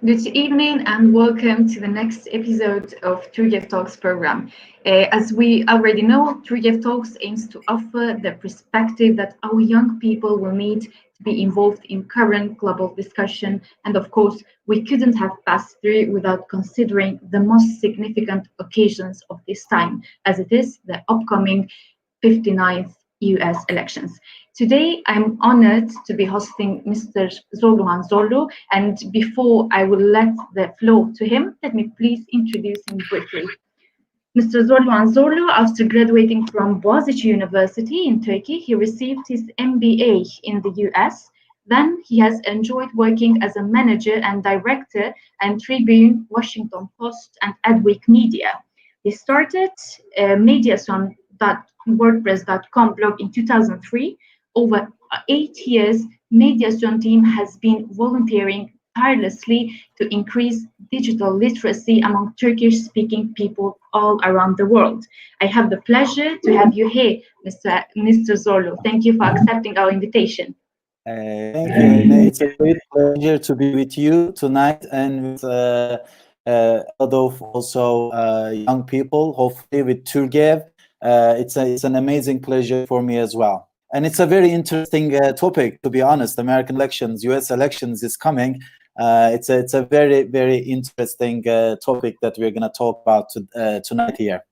Good evening and welcome to the next episode of Turgev Talks program. As we already know, Turgev Talks aims to offer the perspective that our young people will need to be involved in current global discussion. And of course, we couldn't have passed through without considering the most significant occasions of this time, as it is the upcoming 59th US elections. Today, I'm honored to be hosting Mr. Zorluhan Zorlu, and before I will let the floor to him, let me please introduce him briefly. Mr. Zorluhan Zorlu, after graduating from Boğaziçi University in Turkey, he received his MBA in the US. Then he has enjoyed working as a manager and director at Tribune, Washington Post, and Adweek Media. He started Mediason.wordpress.com blog in 2003. Over 8 years, Mediason team has been volunteering tirelessly to increase digital literacy among Turkish-speaking people all around the world. I have the pleasure to have you here, Mr. Zorlu. Thank you for accepting our invitation. Thank you, Irene. It's a great pleasure to be with you tonight and with a lot of also young people, hopefully with Turgev. It's an amazing pleasure for me as well. And it's a very interesting topic, to be honest. American elections, US elections is coming. It's a very, very interesting topic that we're going to talk about tonight here.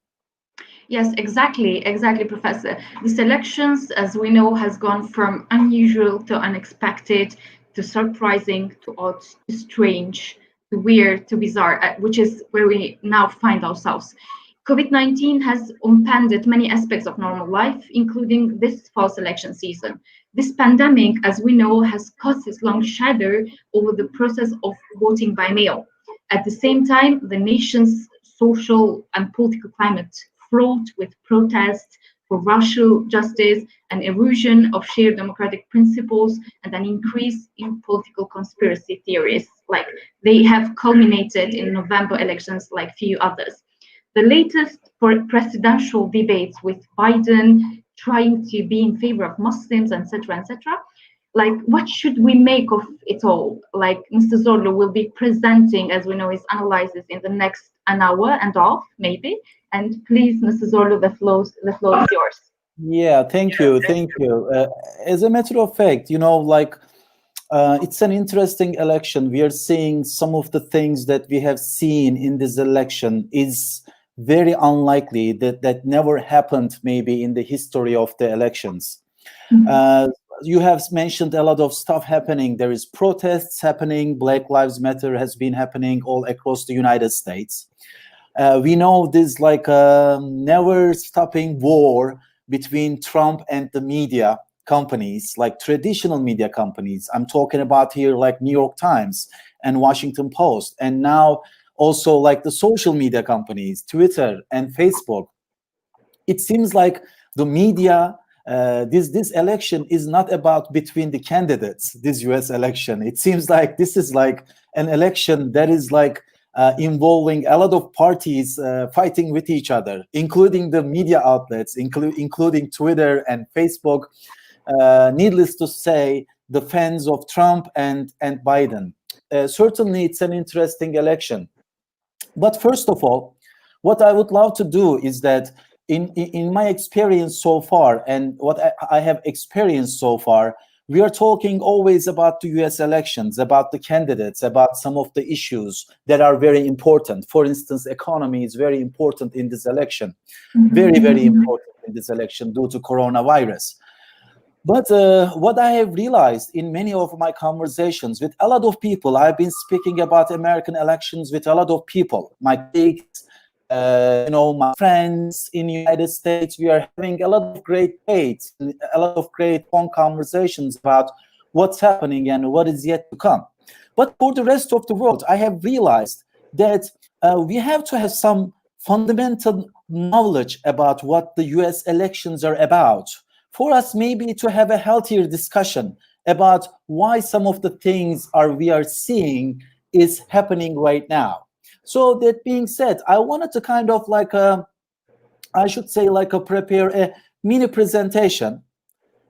Yes, exactly, Professor. These elections, as we know, has gone from unusual to unexpected, to surprising, to odd, to strange, to weird, to bizarre, which is where we now find ourselves. COVID-19 has upended many aspects of normal life, including this false election season. This pandemic, as we know, has cast its long shadow over the process of voting by mail. At the same time, the nation's social and political climate fraught with protests for racial justice, an erosion of shared democratic principles, and an increase in political conspiracy theories. Like they have culminated in November elections like few others. The latest presidential debates with Biden trying to be in favor of Muslims, etc., like what should we make of it all? Like Mr. Zorlu will be presenting, as we know, his analysis in the next an hour and a half, maybe. And please, Mr. Zorlu, the floor is yours. Yeah, thank you. As a matter of fact, it's an interesting election. We are seeing some of the things that we have seen in this election is very unlikely, that never happened maybe in the history of the elections. Mm-hmm. You have mentioned a lot of stuff happening. There is protests happening. Black Lives Matter has been happening all across the United States. We know this never stopping war between Trump and the media companies, like traditional media companies. I'm talking about here like New York Times and Washington Post, and now also like the social media companies, Twitter and Facebook. It seems like the media, this election is not about between the candidates, this US election. It seems like this is like an election that is like involving a lot of parties fighting with each other, including the media outlets, including Twitter and Facebook. Needless to say, the fans of Trump and Biden. Certainly, it's an interesting election. But first of all, what I would love to do is that in my experience so far, and what I have experienced so far, we are talking always about the US elections, about the candidates, about some of the issues that are very important. For instance, economy is very important in this election, very, very important in this election due to coronavirus. But what I have realized in many of my conversations with a lot of people, I've been speaking about American elections with a lot of people, my colleagues, my friends in the United States. We are having a lot of great debates, a lot of great phone conversations about what's happening and what is yet to come. But for the rest of the world, I have realized that we have to have some fundamental knowledge about what the US elections are about, for us maybe to have a healthier discussion about why some of the things we are seeing is happening right now. So that being said, I wanted to kind of prepare a mini presentation,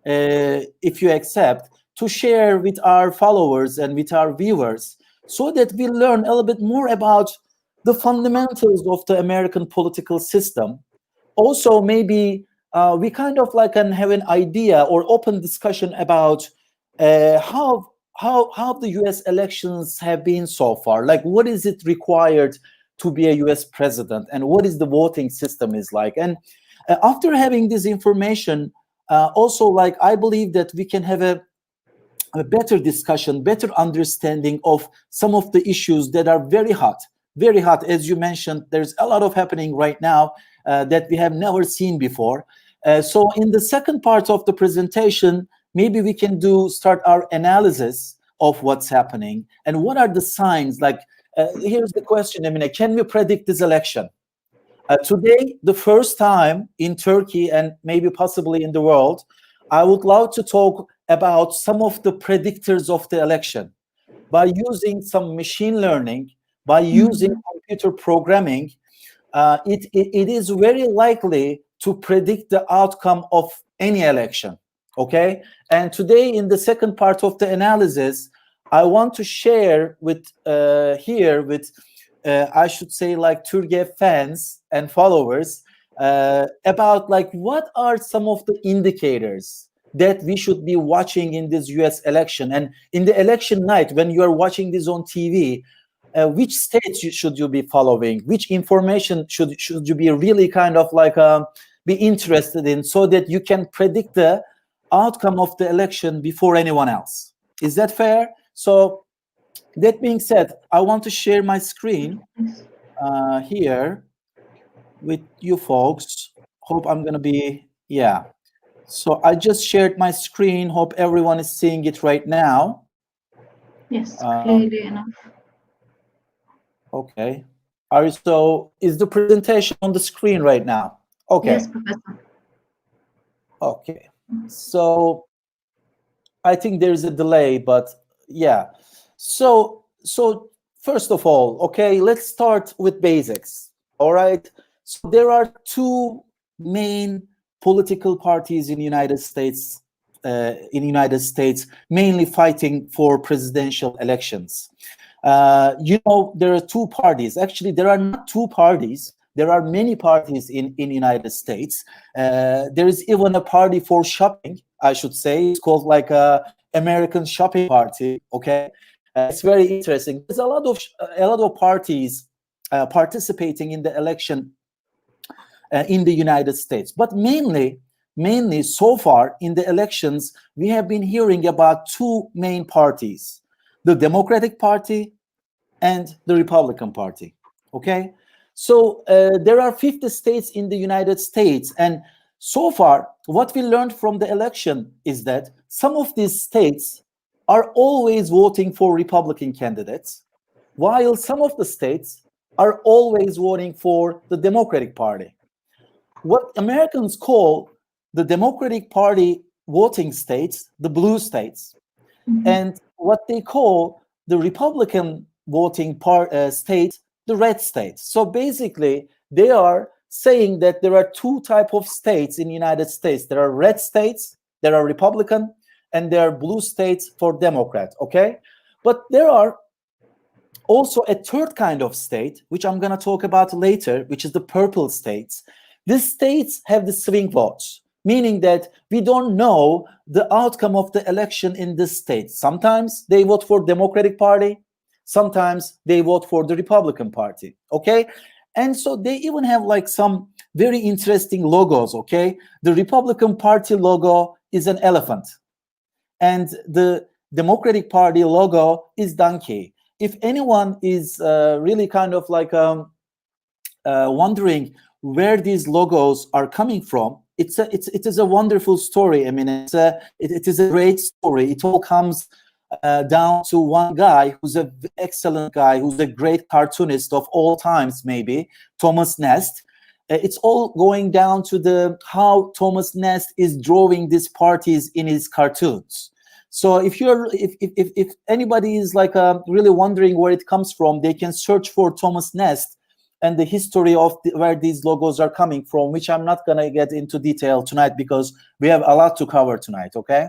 if you accept, to share with our followers and with our viewers so that we learn a little bit more about the fundamentals of the American political system. Also, maybe we kind of like can have an idea or open discussion about how the U.S. elections have been so far. Like, what is it required to be a U.S. president, and what is the voting system is like? And after having this information, also, like, I believe that we can have a better discussion, better understanding of some of the issues that are very hot, very hot. As you mentioned, there's a lot of happening right now that we have never seen before. So in the second part of the presentation, maybe we can start our analysis of what's happening and what are the signs. Like, here's the question, Emine, can we predict this election? Today, the first time in Turkey and maybe possibly in the world, I would love to talk about some of the predictors of the election. By using some machine learning, by using computer programming, it is very likely to predict the outcome of any election, okay? And today, in the second part of the analysis, I want to share with I should say, like, Turgev fans and followers about, like, what are some of the indicators that we should be watching in this US election. And in the election night, when you are watching this on TV, which states should you be following? Which information should you be really kind of like be interested in, so that you can predict the outcome of the election before anyone else? Is that fair? So that being said, I want to share my screen here with you folks. Hope I'm gonna be, yeah. So I just shared my screen. Hope everyone is seeing it right now. Yes, clearly enough. Okay. So is the presentation on the screen right now? Okay. Yes, Professor. Okay. So I think there's a delay, but yeah. So first of all, okay, let's start with basics. All right. So there are two main political parties in the United States, mainly fighting for presidential elections. There are two parties. Actually, there are not two parties. There are many parties in the United States. There is even a party for shopping, I should say. It's called like American Shopping Party. Okay, it's very interesting. There's a lot of parties participating in the election in the United States, but mainly so far in the elections, we have been hearing about two main parties: the Democratic Party and the Republican Party. Okay, so there are 50 states in the United States, and so far, what we learned from the election is that some of these states are always voting for Republican candidates, while some of the states are always voting for the Democratic Party. What Americans call the Democratic Party voting states, the blue states, and what they call the Republican voting states, the red states. So basically, they are saying that there are two types of states in the United States. There are red states, there are Republican, and there are blue states for Democrat, okay? But there are also a third kind of state, which I'm going to talk about later, which is the purple states. These states have the swing votes, meaning that we don't know the outcome of the election in this state. Sometimes they vote for Democratic Party, sometimes they vote for the Republican Party, okay? And so they even have like some very interesting logos, okay? The Republican Party logo is an elephant, and the Democratic Party logo is donkey. If anyone is really kind of like wondering where these logos are coming from, it is a wonderful story. I mean, it is a great story. It all comes down to one guy who's an excellent guy, who's a great cartoonist of all times, maybe, Thomas Nast. It's all going down to how Thomas Nast is drawing these parties in his cartoons. So if anybody is like really wondering where it comes from, they can search for Thomas Nast and the history of where these logos are coming from, which I'm not going to get into detail tonight because we have a lot to cover tonight, okay?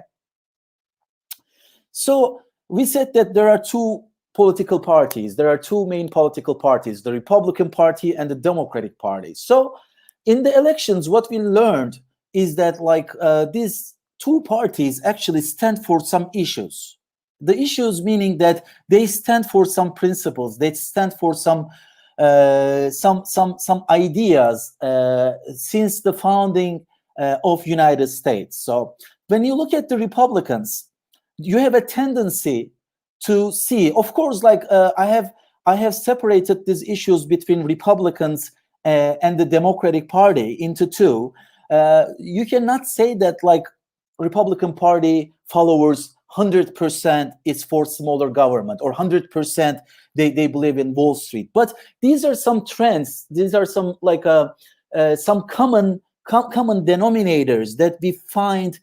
So we said that there are two political parties. There are two main political parties, the Republican Party and the Democratic Party. So in the elections, what we learned is that like these two parties actually stand for some issues. The issues meaning that they stand for some principles, they stand for some ideas since the founding of United States. So when you look at the Republicans, you have a tendency to see, of course, like I have separated these issues between Republicans and the Democratic Party into two. You cannot say that like Republican Party followers 100% is for smaller government or 100% they believe in Wall Street. But these are some trends. These are some like some common denominators that we find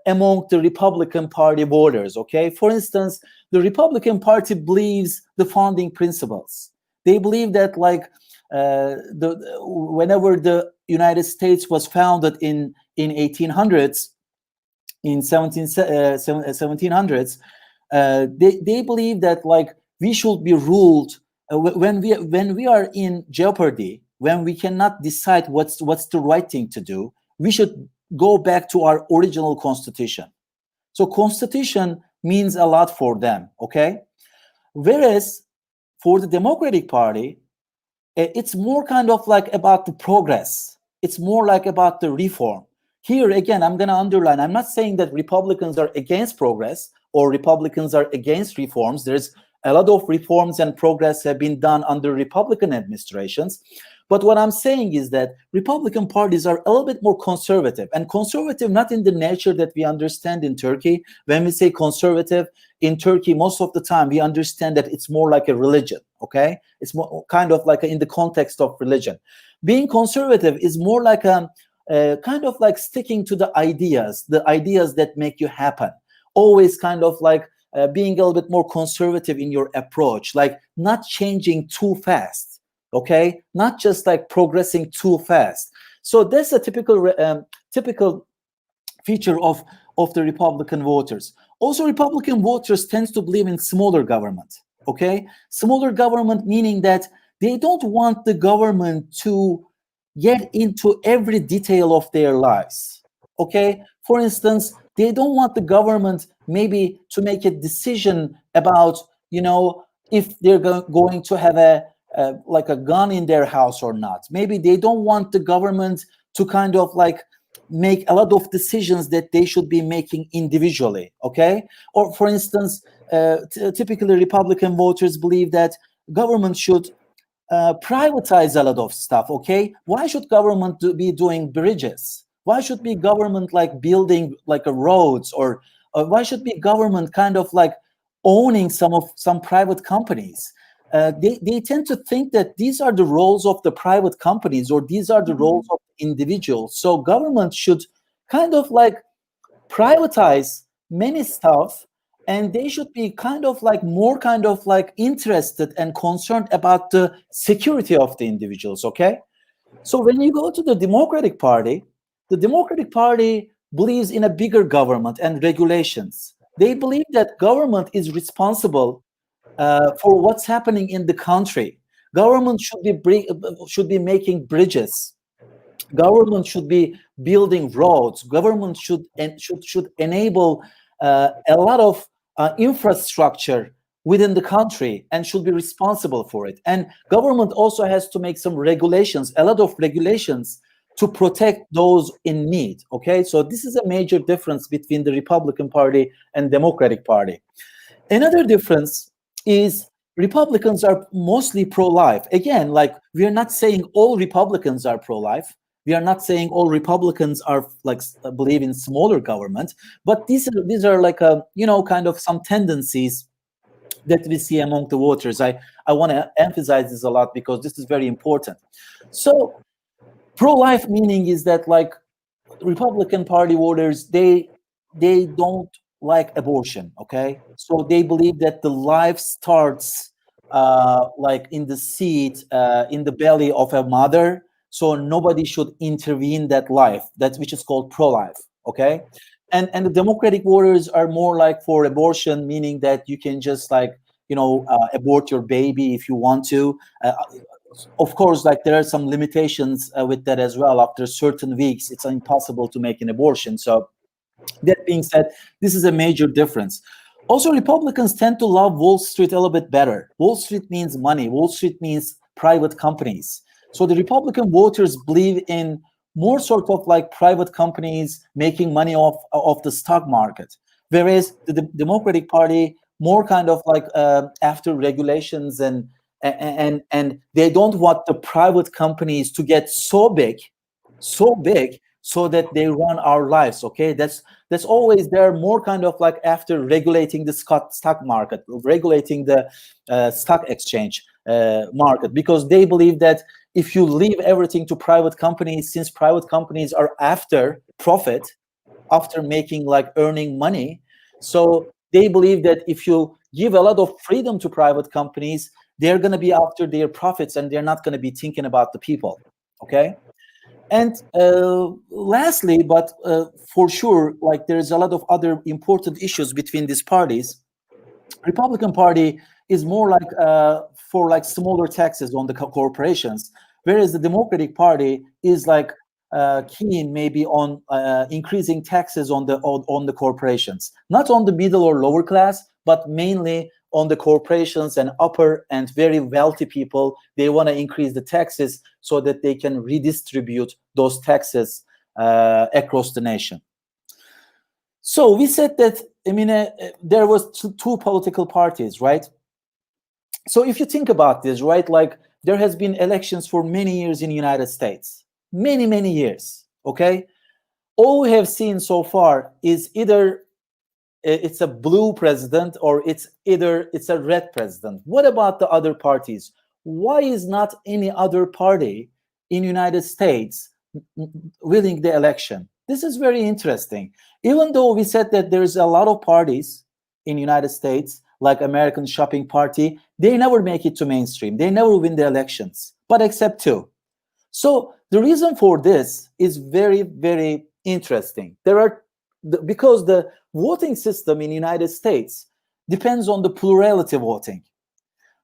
among the Republican Party voters. Okay, for instance, the Republican Party believes the founding principles. They believe that like whenever the United States was founded in 1800s, in 1700s, they believe that like we should be ruled when we are in jeopardy, when we cannot decide what's the right thing to do. We should go back to our original constitution. So constitution means a lot for them. Okay, whereas for the Democratic Party, it's more kind of like about the progress. It's more like about the reform. Here again, I'm going to underline, I'm not saying that Republicans are against progress or Republicans are against reforms. There's a lot of reforms and progress have been done under Republican administrations. But what I'm saying is that Republican parties are a little bit more conservative, and conservative not in the nature that we understand in Turkey. When we say conservative in Turkey, most of the time we understand that it's more like a religion, okay? It's more kind of like in the context of religion. Being conservative is more like a kind of like sticking to the ideas that make you happen. Always kind of like being a little bit more conservative in your approach, like not changing too fast. Okay, not just like progressing too fast. So that's a typical feature of the Republican voters. Also, Republican voters tend to believe in smaller government. Okay, smaller government meaning that they don't want the government to get into every detail of their lives. Okay, for instance, they don't want the government maybe to make a decision about, you know, if they're going to have like a gun in their house or not. Maybe they don't want the government to kind of like make a lot of decisions that they should be making individually. Okay, or for instance, typically Republican voters believe that government should privatize a lot of stuff. Okay, why should government be doing bridges? Why should be government like building like a roads, or why should be government kind of like owning some private companies? They tend to think that these are the roles of the private companies, or these are the roles of individuals. So government should kind of like privatize many stuff, and they should be kind of like more kind of like interested and concerned about the security of the individuals. Okay, so when you go to the Democratic Party believes in a bigger government and regulations. They believe that government is responsible for what's happening in the country. Government should be making bridges. Government should be building roads. Government should enable a lot of infrastructure within the country and should be responsible for it. And government also has to make some regulations, a lot of regulations to protect those in need. Okay, so this is a major difference between the Republican Party and Democratic Party. Another difference is Republicans are mostly pro-life. Again, like we are not saying all Republicans are pro-life. We are not saying all Republicans are like believe in smaller government, but these are like kind of some tendencies that we see among the voters. I want to emphasize this a lot because this is very important. So pro-life meaning is that like Republican Party voters, they don't like abortion. Okay, so they believe that the life starts like in the seed, in the belly of a mother. So nobody should intervene that life. That's which is called pro-life. Okay, and the Democratic voters are more like for abortion, meaning that you can just like abort your baby if you want to. Of course, like there are some limitations with that as well. After certain weeks, it's impossible to make an abortion. So that being said, this is a major difference. Also, Republicans tend to love Wall Street a little bit better. Wall Street means money. Wall Street means private companies. So the Republican voters believe in more sort of like private companies making money off the stock market, whereas the Democratic Party more kind of like after regulations and they don't want the private companies to get so big so that they run our lives. Okay, that's always, they're more kind of like after regulating the stock market, regulating the stock exchange market, because they believe that if you leave everything to private companies, since private companies are after profit, after making like earning money, so they believe that if you give a lot of freedom to private companies, they're going to be after their profits and they're not going to be thinking about the people. Okay. And lastly, but for sure, like there's a lot of other important issues between these parties. Republican Party is more like for like smaller taxes on the corporations, whereas the Democratic Party is like keen maybe on increasing taxes on the corporations, not on the middle or lower class, but mainly on the corporations and upper and very wealthy people. They want to increase the taxes so that they can redistribute those taxes across the nation. So we said that, I mean, there was two political parties, right? So if you think about this, right, like there has been elections for many years in the United States, many years, okay? All we have seen so far is either it's a blue president or it's a red president. What about the other parties? Why is not any other party in the United States winning the election? This is very interesting. Even though we said that there's a lot of parties in the United States, like American Shopping Party, they never make it to mainstream. They never win the elections, but except two. So the reason for this is very interesting. Because the voting system in the United States depends on the plurality voting.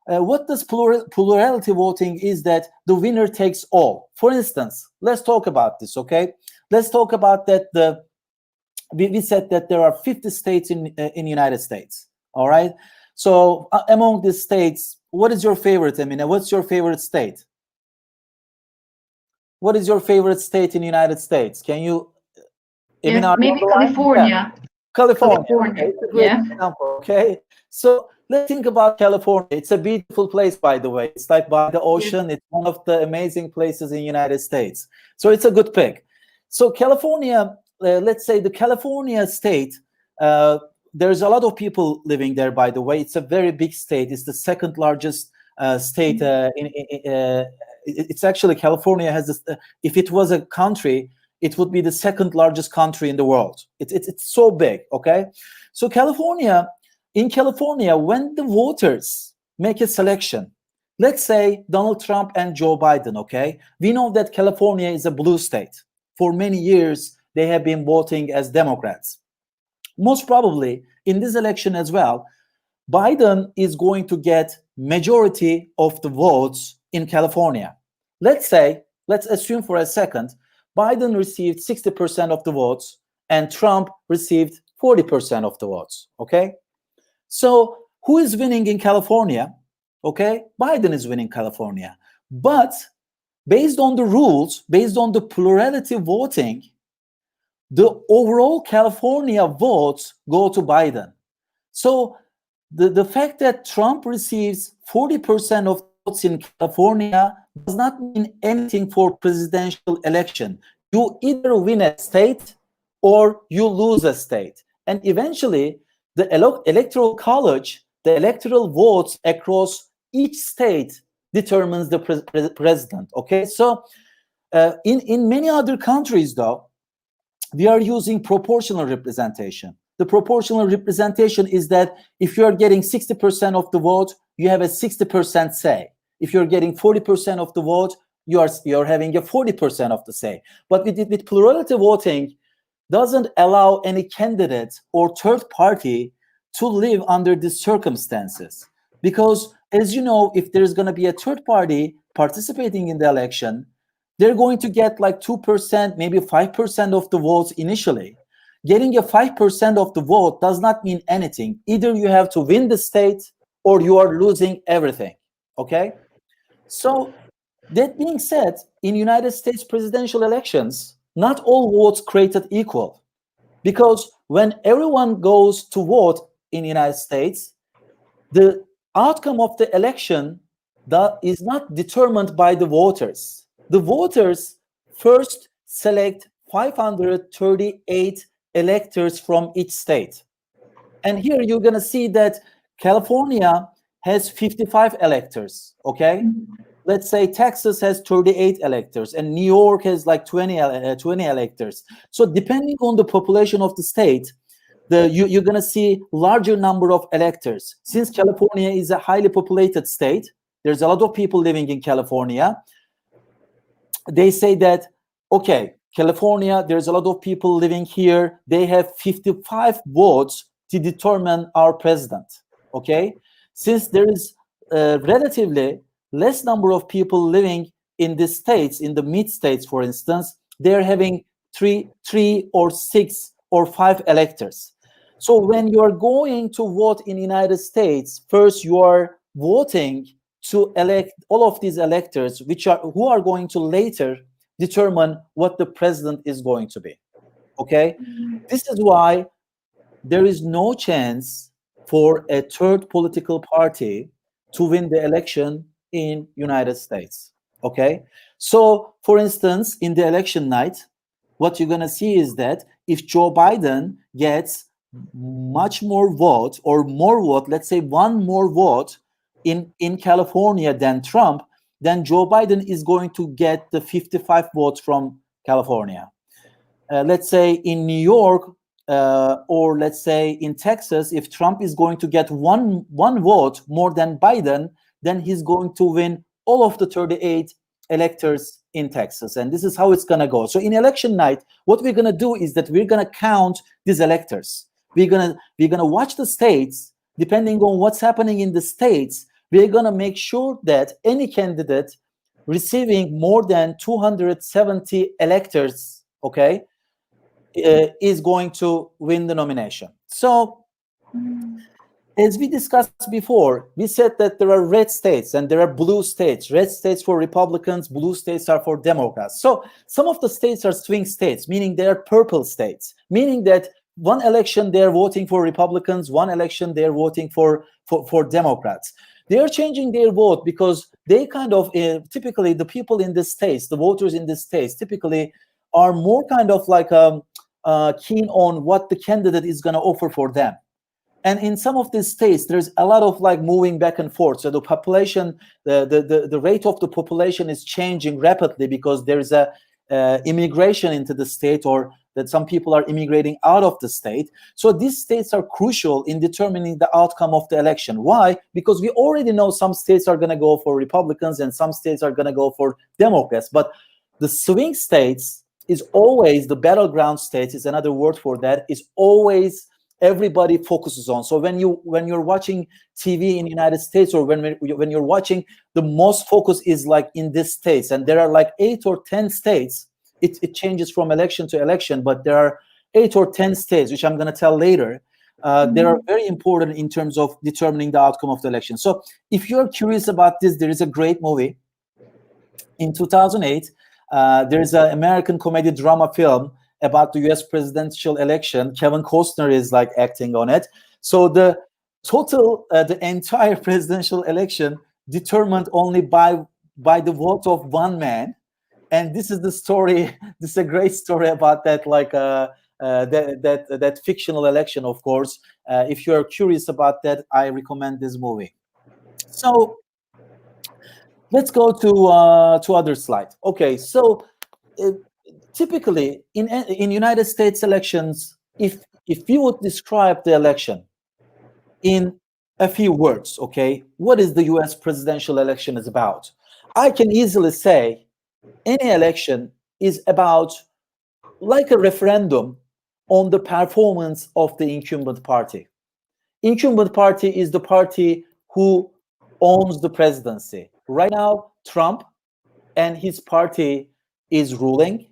What does plurality voting is that the winner takes all. For instance, let's talk about this, okay? Let's talk about that. We said that there are 50 states in the United States, all right? So among these states, what is your favorite, Emine? What's your favorite state? What is your favorite state in the United States? Can you... Yes, maybe California. Yeah. California. Okay, it's a great example, okay? So let's think about California. It's a beautiful place, by the way. It's like by the ocean. Yes. It's one of the amazing places in the United States. So it's a good pick. So California, let's say the California state, there's a lot of people living there, by the way. It's a very big state. It's the second largest state. It's actually, California has this, if it was a country, it would be the second largest country in the world. It's so big, okay? So in California, when the voters make a selection, let's say Donald Trump and Joe Biden, okay? We know that California is a blue state. For many years, they have been voting as Democrats. Most probably, in this election as well, Biden is going to get majority of the votes in California. Let's assume for a second, Biden received 60% of the votes and Trump received 40% of the votes, okay? So who is winning in California? Okay, Biden is winning California. But based on the rules, based on the plurality voting, the overall California votes go to Biden. So the fact that Trump receives 40% of votes in California does not mean anything for presidential election. You either win a state or you lose a state. And eventually, the electoral college, the electoral votes across each state determines the president, okay? So in many other countries, though, we are using proportional representation. The proportional representation is that if you're getting 60% of the vote, you have a 60% say. If you're getting 40% of the vote, you're having a 40% of the say. But with plurality voting, doesn't allow any candidate or third party to live under these circumstances. Because as you know, if there's going to be a third party participating in the election, they're going to get like 2%, maybe 5% of the votes initially. Getting a 5% of the vote does not mean anything. Either you have to win the state or you are losing everything. Okay? So that being said, in United States presidential elections, not all votes created equal. Because when everyone goes to vote in the United States, the outcome of the election that is not determined by the voters. The voters first select 538 electors from each state. And here you're going to see that California has 55 electors, okay? Let's say Texas has 38 electors and New York has like 20 electors. So depending on the population of the state, you're going to see larger number of electors. Since California is a highly populated state, there's a lot of people living in California. They say that, okay, California, there's a lot of people living here. They have 55 votes to determine our president, okay? Since there is relatively less number of people living in the states, in the mid states, for instance, they're having three or 6 or 5 electors. So when you are going to vote in the United States, first you are voting to elect all of these electors, who are going to later determine what the president is going to be. Okay, this is why there is no chance for a third political party to win the election in United States. Okay, so for instance, in the election night, what you're going to see is that if Joe Biden gets much more vote or more vote, let's say one more vote in California than Trump, then Joe Biden is going to get the 55 votes from California. Let's say in New York or let's say in Texas, if Trump is going to get one vote more than Biden, then he's going to win all of the 38 electors in Texas. And this is how it's going to go. So in election night, what we're going to do is that we're going to count these electors. We're going to watch the states. Depending on what's happening in the states, we're going to make sure that any candidate receiving more than 270 electors, okay, is going to win the nomination. So as we discussed before, we said that there are red states and there are blue states. Red states for Republicans, blue states are for Democrats. So some of the states are swing states, meaning they are purple states, meaning that one election they're voting for Republicans, one election they're voting for Democrats. They are changing their vote because they kind of, typically the people in the states, the voters in the states, typically are more kind of like keen on what the candidate is going to offer for them. And in some of these states, there's a lot of like moving back and forth. So the population, the rate of the population is changing rapidly because there's a immigration into the state, or that some people are immigrating out of the state. So these states are crucial in determining the outcome of the election. Why? Because we already know some states are going to go for Republicans and some states are going to go for Democrats. But the swing states is always, the battleground states is another word for that, is always everybody focuses on. So when you're watching TV in the United States, or when you're watching, the most focus is like in these states, and there are like 8 or 10 states. It changes from election to election, but there are 8 or 10 states, which I'm going to tell later. They are very important in terms of determining the outcome of the election. So if you're curious about this, there is a great movie in 2008. There's an American comedy drama film about the US presidential election. Kevin Costner is like acting on it. So the entire presidential election determined only by the vote of one man. And this is the story. This is a great story about that, like that fictional election, of course. If you are curious about that, I recommend this movie. So let's go to other slide. Okay, so typically in United States elections, if you would describe the election in a few words, okay, what is the US presidential election is about? I can easily say any election is about like a referendum on the performance of the incumbent party. Incumbent party is the party who owns the presidency. Right now, Trump and his party is ruling.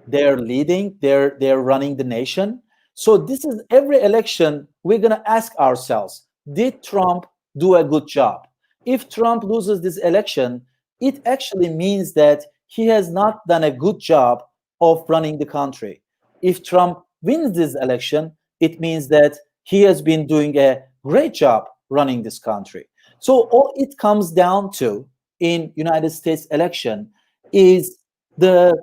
They're leading. They're running the nation. So this is every election we're gonna ask ourselves: did Trump do a good job? If Trump loses this election, it actually means that he has not done a good job of running the country. If Trump wins this election, it means that he has been doing a great job running this country. So all it comes down to in United States election is the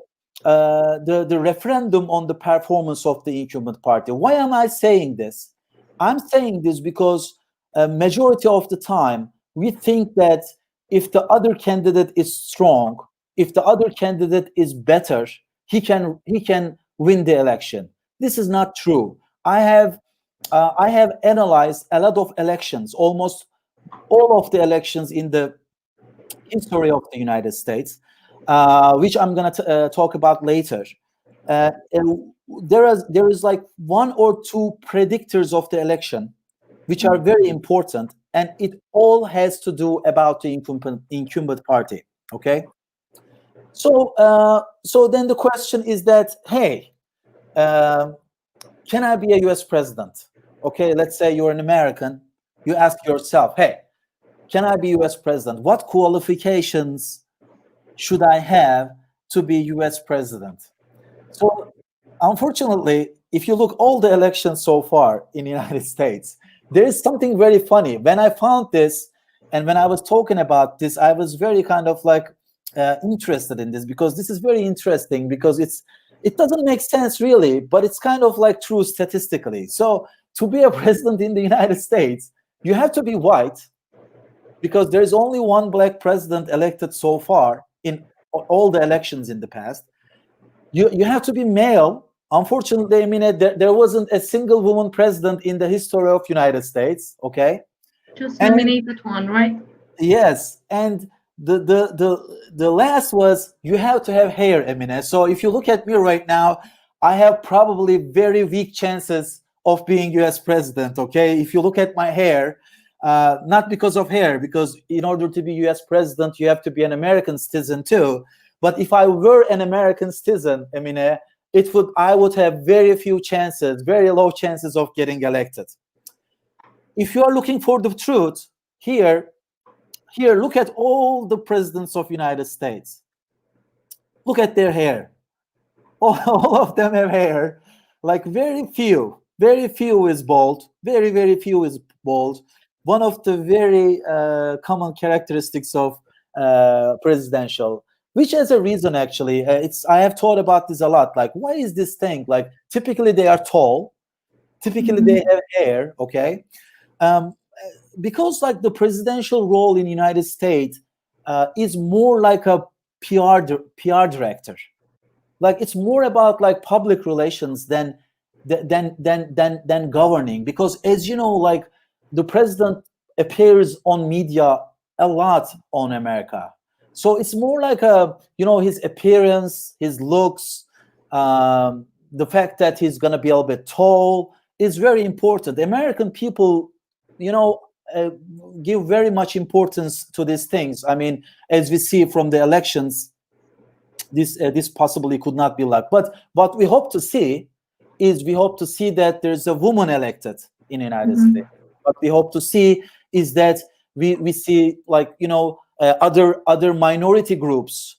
the referendum on the performance of the incumbent party. Why am I saying this? I'm saying this because a majority of the time we think that if the other candidate is strong, if the other candidate is better, he can win the election. This is not true. I have analyzed a lot of elections, almost all of the elections in the history of the United States, which I'm going to talk about later. And there is like one or two predictors of the election, which are very important, and it all has to do about the incumbent party. Okay, so then the question is that, hey, uh, can I be a U.S. president? Okay, let's say you're an American. You ask yourself, hey, can I be U.S. president? What qualifications should I have to be U.S. president? So, unfortunately, if you look all the elections so far in the United States, there is something very funny. When I found this, and when I was talking about this, I was very kind of like interested in this, because this is very interesting, because it doesn't make sense really, but it's kind of like true statistically. So, to be a president in the United States, you have to be white, because there's only one black president elected so far in all the elections in the past. You have to be male. Unfortunately, I mean, there wasn't a single woman president in the history of United States. Okay, Just and nominated one, right? yes, and the last was you have to have hair, Emine. So if you look at me right now, I have probably very weak chances of being U.S. president. Okay, if you look at my hair, not because of hair, because in order to be U.S. president, you have to be an American citizen too. But if I were an American citizen, Emine, I would have very few chances, very low chances of getting elected. If you are looking for the truth, here, look at all the presidents of United States. Look at their hair. All of them have hair. Like very few is bald. Very few is bald. One of the very common characteristics of presidential, which has a reason actually. I have thought about this a lot. Like, why is this thing? Like, typically they are tall. Typically they have hair. Okay. Um, because like the presidential role in the United States is more like a PR director. Like, it's more about like public relations than governing. Because, as you know, like the president appears on media a lot on America, so it's more like his appearance, his looks, the fact that he's gonna be a little bit tall is very important. The American people, you know, uh, give very much importance to these things. I mean, as we see from the elections, this possibly could not be luck. But what we hope to see is that there's a woman elected in the United States. What we hope to see is that we see, like, other minority groups,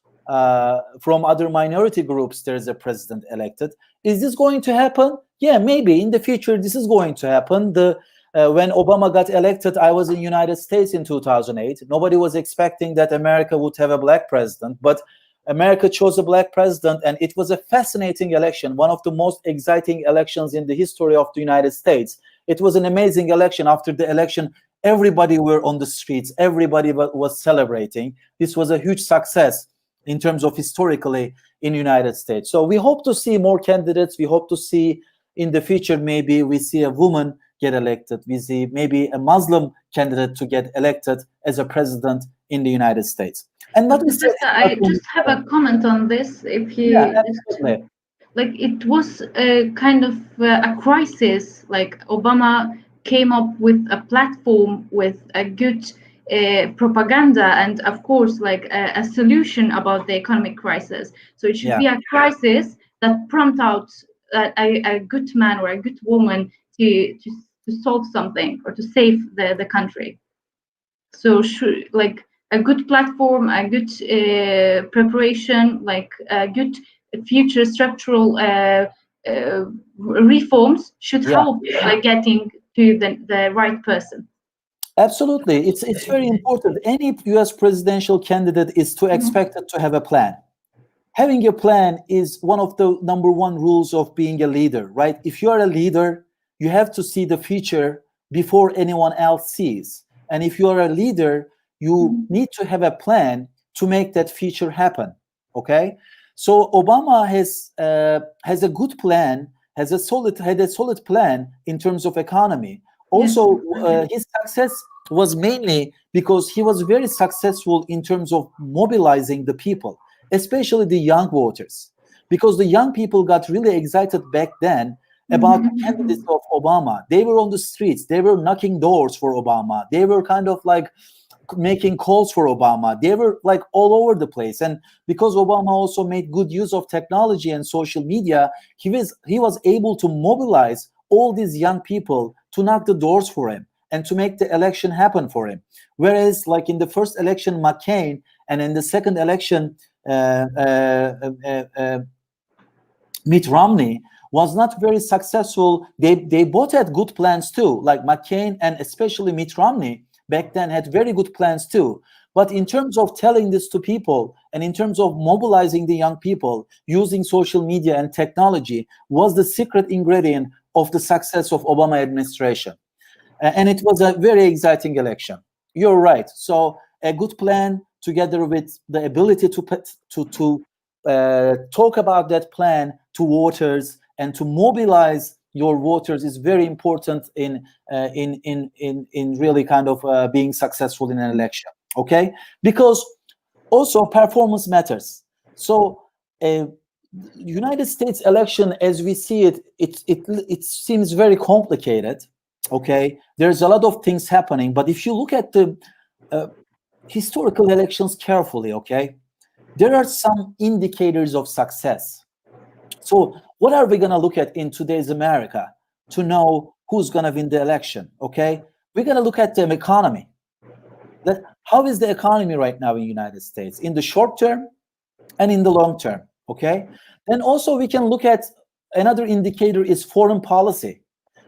from other minority groups, there's a president elected. Is this going to happen? Yeah, maybe in the future this is going to happen. When Obama got elected, I was in the United States in 2008. Nobody was expecting that America would have a black president, but America chose a black president, and it was a fascinating election, one of the most exciting elections in the history of the United States. It was an amazing election. After the election, everybody were on the streets. Everybody was celebrating. This was a huge success in terms of historically in the United States. So we hope to see more candidates. We hope to see in the future, maybe we see a woman get elected. We see maybe a Muslim candidate to get elected as a president in the United States. And what we Professor, say, I just have a comment on this. If yeah, you absolutely. like, it was a kind of a crisis. Like, Obama came up with a platform with a good propaganda and of course like a solution about the economic crisis. So it should Yeah, be a crisis that prompt out a good man or a good woman to solve something or to save the country. So should like a good platform, a good preparation, like a good future structural reforms should yeah. help like getting to the right person. Absolutely. It's very important. Any US presidential candidate is to expected to have a plan. Having a plan is one of the number one rules of being a leader, right? If you are a leader, you have to see the future before anyone else sees. And if you are a leader, you need to have a plan to make that future happen. Okay, so Obama has a good plan, had a solid plan in terms of economy. Yes. Also, his success was mainly because he was very successful in terms of mobilizing the people, especially the young voters, because the young people got really excited back then about the candidates of Obama. They were on the streets, they were knocking doors for Obama, they were kind of like making calls for Obama, they were like all over the place. And because Obama also made good use of technology and social media, he was able to mobilize all these young people to knock the doors for him and to make the election happen for him. Whereas like in the first election, McCain, and in the second election, uh, uh, uh, uh, Mitt Romney was not very successful. They both had good plans too. Like McCain and especially Mitt Romney back then had very good plans too. But in terms of telling this to people and in terms of mobilizing the young people using social media and technology was the secret ingredient of the success of Obama administration. And it was a very exciting election. You're right. So a good plan together with the ability to talk about that plan to voters and to mobilize your voters is very important in really kind of being successful in an election. Okay, because also performance matters. So United States election, as we see it, it seems very complicated. Okay, there's a lot of things happening, but if you look at the historical elections carefully, okay, there are some indicators of success. So what are we going to look at in today's America to know who's going to win the election? Okay, we're going to look at the economy. How is the economy right now in the United States in the short term and in the long term? Okay, then also we can look at another indicator is foreign policy.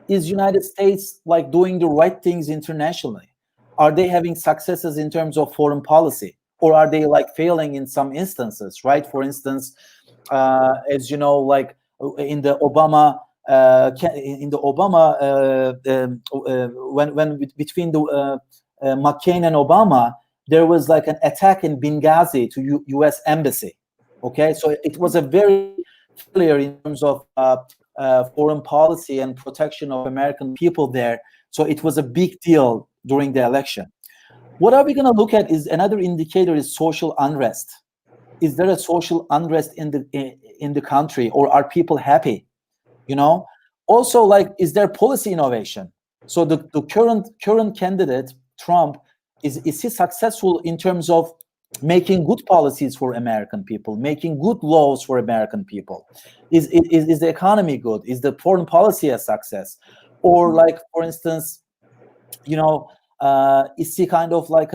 Is United States like doing the right things internationally? Are they having successes in terms of foreign policy, or are they like failing in some instances, right? For instance, as you know, like in the Obama when between the McCain and Obama, there was like an attack in Benghazi to U.S. embassy. Okay, so it was a very failure in terms of foreign policy and protection of American people there. So it was a big deal during the election. What are we going to look at is another indicator is social unrest. Is there a social unrest in the country, or are people happy? You know, also like is there policy innovation? So the current candidate Trump, is he successful in terms of making good policies for American people, making good laws for American people? Is the economy good? Is the foreign policy a success? Or like, for instance, you know, is he kind of like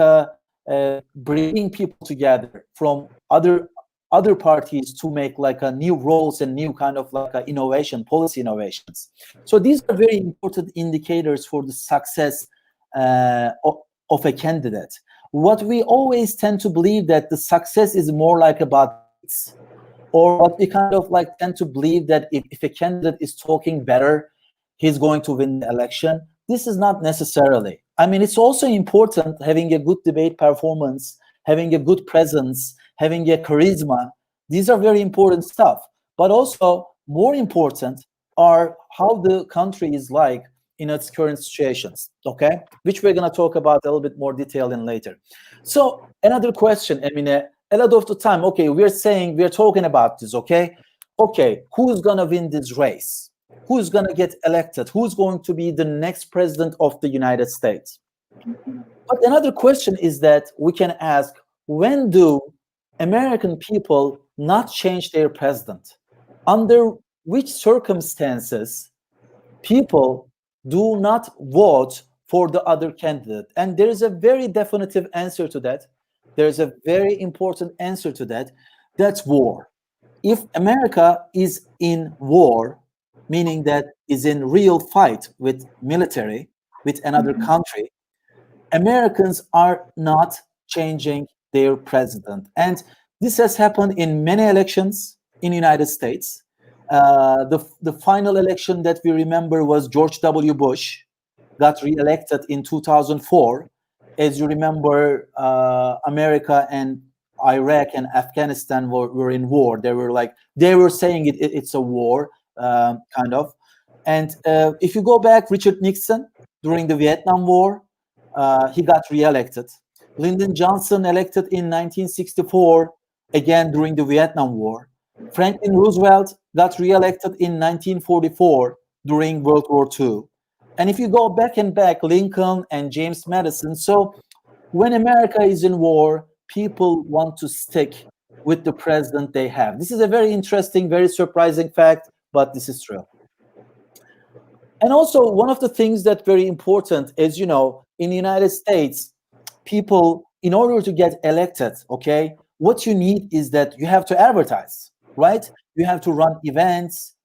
bringing people together from other parties to make like a new roles and new kind of like innovation, policy innovations? So these are very important indicators for the success of a candidate. What we always tend to believe that the success is more like about deeds, or what we kind of like tend to believe that if a candidate is talking better, he's going to win the election. This is not necessarily. I mean, it's also important having a good debate performance, having a good presence, having a charisma. These are very important stuff. But also more important are how the country is like in its current situations, okay? Which we're gonna talk about a little bit more detail in later. So another question, Emine, a lot of the time, okay, we're talking about this, okay? Okay, who's gonna win this race? Who's gonna get elected? Who's going to be the next president of the United States? But another question is that we can ask, when do American people not change their president? Under which circumstances people do not vote for the other candidate? And there is a very definitive answer to that. There's a very important answer to that. That's war. If America is in war, meaning that is in real fight with military, with another country, Americans are not changing their president. And this has happened in many elections in the United States. The final election that we remember was George W. Bush got reelected in 2004. As you remember, America and Iraq and Afghanistan were in war. They were saying it's a war, kind of. And if you go back, Richard Nixon during the Vietnam War, he got reelected. Lyndon Johnson elected in 1964, again during the Vietnam War. Franklin Roosevelt got reelected in 1944 during World War II. And if you go back and back, Lincoln and James Madison. So when America is in war, people want to stick with the president they have. This is a very interesting, very surprising fact, but this is true. And also, one of the things that's very important is, in the United States, people, in order to get elected, okay, what you need is that you have to advertise, right? You have to run events.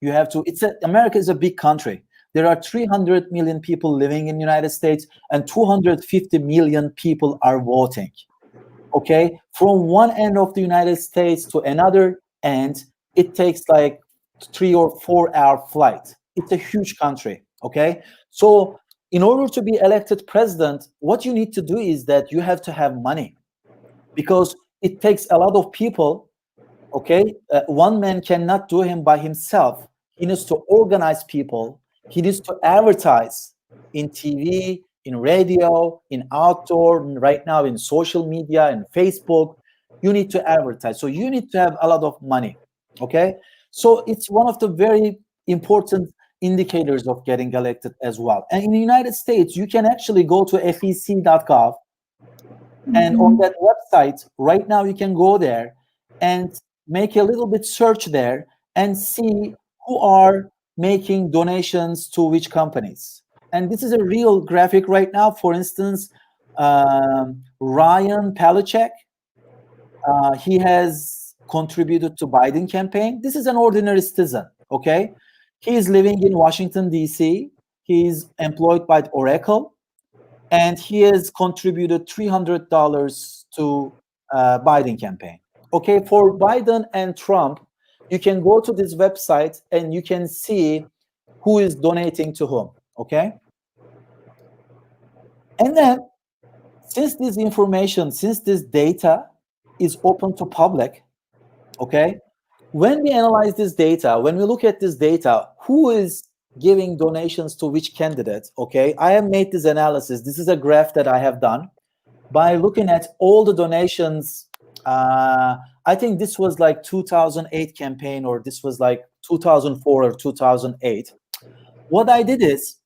America is a big country. There are 300 million people living in the United States, and 250 million people are voting. Okay, from one end of the United States to another end, it takes like 3 or 4 hour flight. It's a huge country. Okay, so in order to be elected president, what you need to do is that you have to have money, because it takes a lot of people. Okay, one man cannot do him by himself. He needs to organize people. He needs to advertise in TV, in radio, in outdoor, right now in social media, in Facebook. You need to advertise. So you need to have a lot of money. Okay, so it's one of the very important indicators of getting elected as well. And in the United States, you can actually go to fec.gov, and on that website right now, you can go there and make a little bit search there and see who are making donations to which companies. And this is a real graphic right now. For instance, Ryan Palachuk, he has contributed to Biden campaign. This is an ordinary citizen, okay? He is living in Washington, D.C. He's employed by Oracle, and he has contributed $300 to Biden campaign. Okay, for Biden and Trump, you can go to this website and you can see who is donating to whom, okay? And then, since this information, since this data is open to public, okay, when we analyze this data, when we look at this data, who is giving donations to which candidate, okay, I have made this analysis. This is a graph that I have done by looking at all the donations. I think this was like 2008 campaign, or this was like 2004 or 2008. What I did is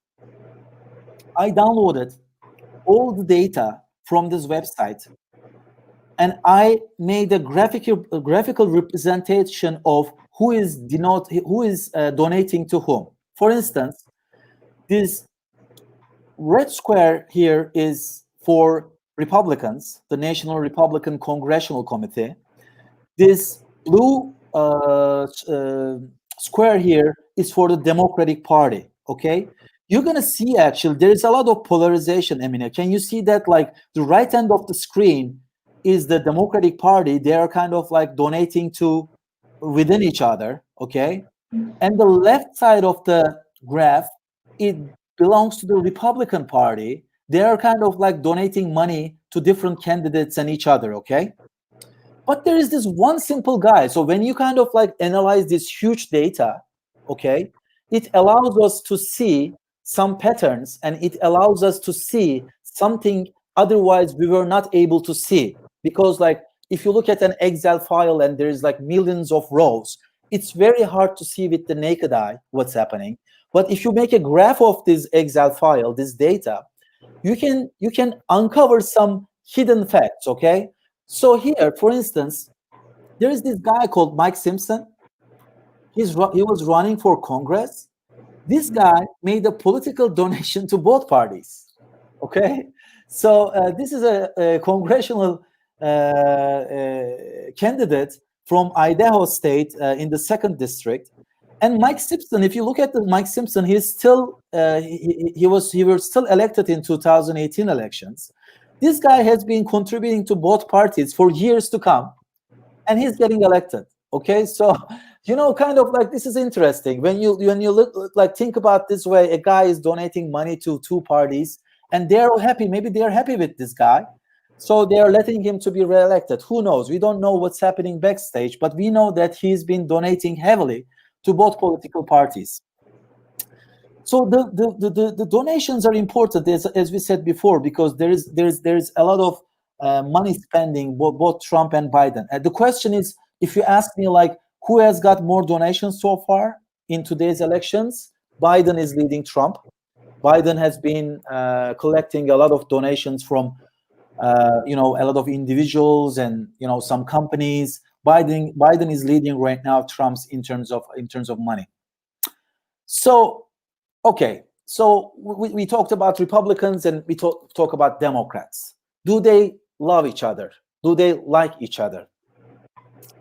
I downloaded all the data from this website, and I made a graphical representation of who is donating to whom. For instance, this red square here is for Republicans, the National Republican Congressional Committee. This blue square here is for the Democratic Party, okay? You're going to see, actually, there is a lot of polarization, Emine. Can you see that, like, the right end of the screen is the Democratic Party. They are kind of like donating to within each other, okay? And the left side of the graph, it belongs to the Republican Party. They are kind of like donating money to different candidates and each other, okay? But there is this one simple guy. So when you kind of like analyze this huge data, okay, it allows us to see some patterns, and it allows us to see something otherwise we were not able to see. Because like if you look at an Excel file and there's like millions of rows, it's very hard to see with the naked eye what's happening. But if you make a graph of this Excel file, this data, you can uncover some hidden facts. Okay, so here, for instance, there is this guy called Mike Simpson. He was running for Congress. This guy made a political donation to both parties. Okay, so this is a congressional candidate from Idaho State in the 2nd district. And Mike Simpson, if you look at the Mike Simpson, he's still he was still elected in 2018 elections. This guy has been contributing to both parties for years to come, and he's getting elected. Okay, so kind of like, this is interesting when you look, like, think about this way. A guy is donating money to two parties, and they're all happy. Maybe they're happy with this guy, so they're letting him to be reelected. Who knows? We don't know what's happening backstage, but we know that he's been donating heavily to both political parties. So the donations are important, as we said before, because there's a lot of money spending, both Trump and Biden. The question is, if you ask me, like, who has got more donations so far in today's elections, Biden is leading Trump. Biden has been collecting a lot of donations from a lot of individuals and some companies. Biden is leading right now Trump's in terms of money. So okay, so we talked about Republicans and we talk about Democrats. Do they love each other? Do they like each other?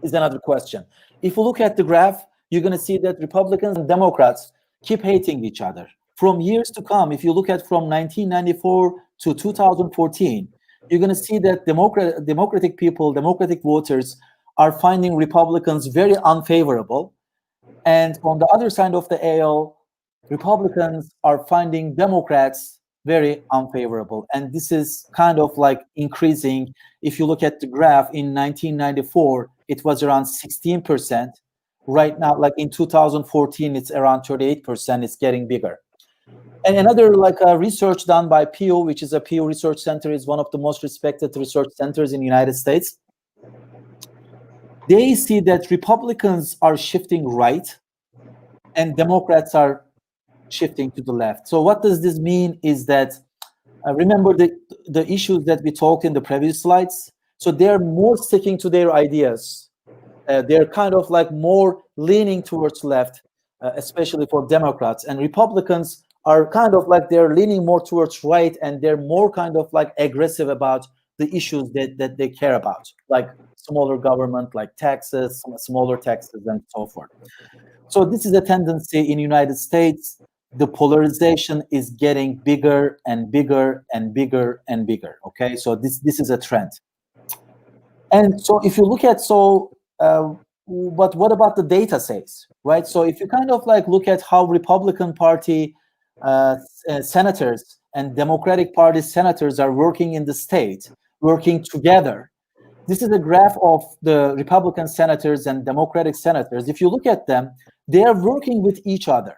Is another question. If you look at the graph, you're going to see that Republicans and Democrats keep hating each other from years to come. If you look at from 1994 to 2014, you're going to see that Democratic people, Democratic voters, are finding Republicans very unfavorable. And on the other side of the aisle, Republicans are finding Democrats very unfavorable. And this is kind of like increasing. If you look at the graph, in 1994, it was around 16%. Right now, like in 2014, it's around 38%. It's getting bigger. And another research done by Pew, which is a Pew Research Center, is one of the most respected research centers in the United States. They see that Republicans are shifting right and Democrats are shifting to the left. So what does this mean is that, remember the issues that we talked in the previous slides? So they're more sticking to their ideas. They're kind of like more leaning towards left, especially for Democrats. And Republicans are kind of like, they're leaning more towards right, and they're more kind of like aggressive about the issues that they care about, like smaller government, like taxes, smaller taxes, and so forth. So this is a tendency in the United States. The polarization is getting bigger and bigger and bigger and bigger. Okay, so this is a trend. And so if you look at, but what about the data says, right? So if you kind of like look at how Republican Party senators and Democratic Party senators are working in the state, working together. This is a graph of the Republican senators and Democratic senators. If you look at them, they are working with each other.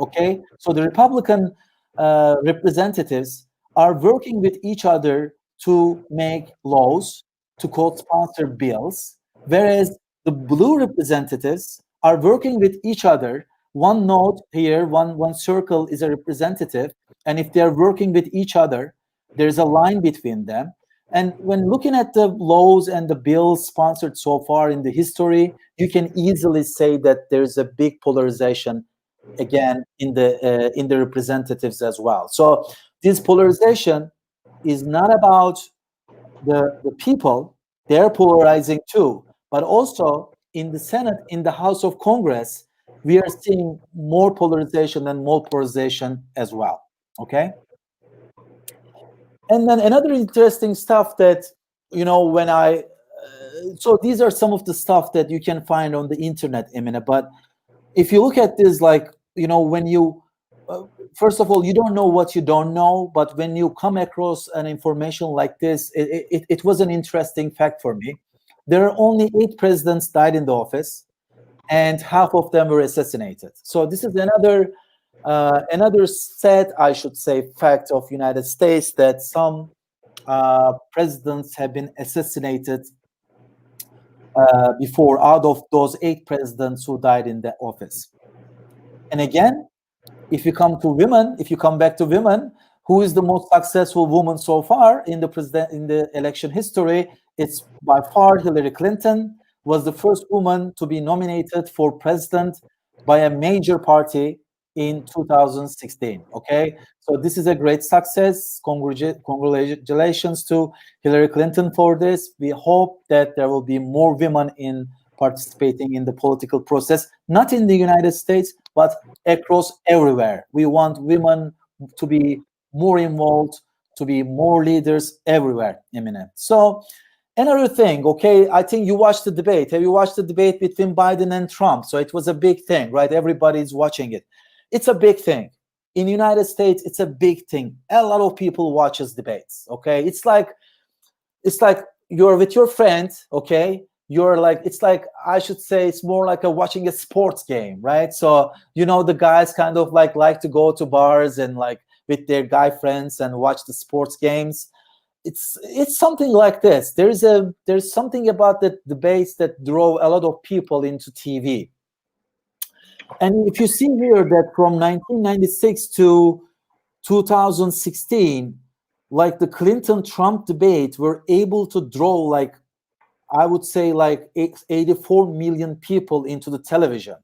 Okay, so the Republican representatives are working with each other to make laws, to co-sponsor bills, whereas the blue representatives are working with each other. One node here, one circle is a representative, and if they're working with each other, there's a line between them. And when looking at the laws and the bills sponsored so far in the history, you can easily say that there's a big polarization again in the representatives as well. So this polarization is not about the people, they're polarizing too, but also in the Senate, in the House of Congress, we are seeing more polarization and more polarization as well. Okay. And then another interesting stuff that, when so these are some of the stuff that you can find on the internet, Emine, but if you look at this, like, when you, first of all, you don't know what you don't know, but when you come across an information like this, it was an interesting fact for me. There are only 8 presidents died in the office, and half of them were assassinated. So this is another sad, I should say, fact of United States, that some presidents have been assassinated before, out of those 8 presidents who died in the office. And again, if you come back to women Who is the most successful woman so far in the election history? It's by far Hillary Clinton. Was the first woman to be nominated for president by a major party in 2016. Okay, so this is a great success. Congratulations to Hillary Clinton for this. We hope that there will be more women in participating in the political process, not in the United States, but across everywhere. We want women to be more involved, to be more leaders everywhere, Emine. So another thing, okay, I think you watched the debate. Have you watched the debate between Biden and Trump? So it was a big thing, right? Everybody's watching it. It's a big thing. In the United States, it's a big thing. A lot of people watches debates, okay? It's like you're with your friend, okay? You're like, it's like, I should say it's more like watching a sports game, right? So, the guys kind of like to go to bars and like with their guy friends and watch the sports games. It's something like this. There's something about the debates that draw a lot of people into TV. And if you see here that from 1996 to 2016, like the Clinton-Trump debate, were able to draw like, I would say like 84 million people into the television.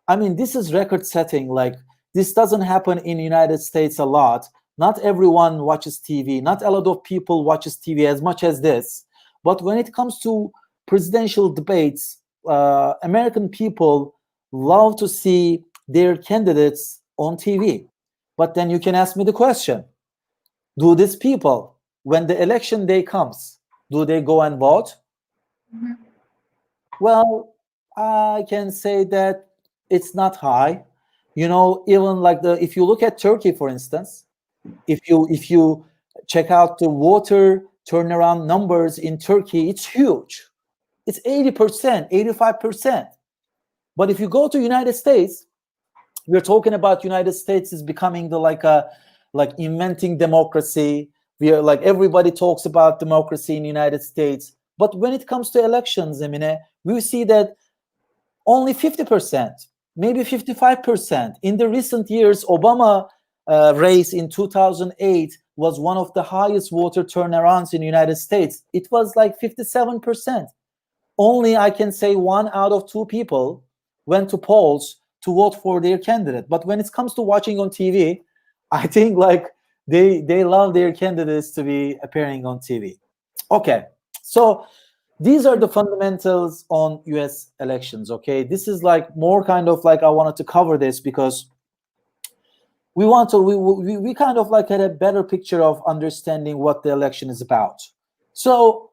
I mean, this is record setting. Like, this doesn't happen in the United States a lot. Not everyone watches TV. Not a lot of people watches TV as much as this. But when it comes to presidential debates, American people love to see their candidates on TV. But then you can ask me the question, do these people, when the election day comes, do they go and vote? Mm-hmm. Well, I can say that it's not high. Even like if you look at Turkey, for instance, if you check out the voter turnaround numbers in Turkey, it's huge. It's 80%, 85%. But if you go to United States, we're talking about United States is becoming like inventing democracy. We are like, everybody talks about democracy in the United States. But when it comes to elections, Emine, we see that only 50%, maybe 55%. In the recent years, Obama race in 2008 was one of the highest voter turnarounds in the United States. It was like 57%. Only, I can say, 1 out of 2 people went to polls to vote for their candidate. But when it comes to watching on TV, I think like they love their candidates to be appearing on TV. Okay, so these are the fundamentals on US elections. Okay, this is like more kind of like I wanted to cover this because we kind of like had a better picture of understanding what the election is about. So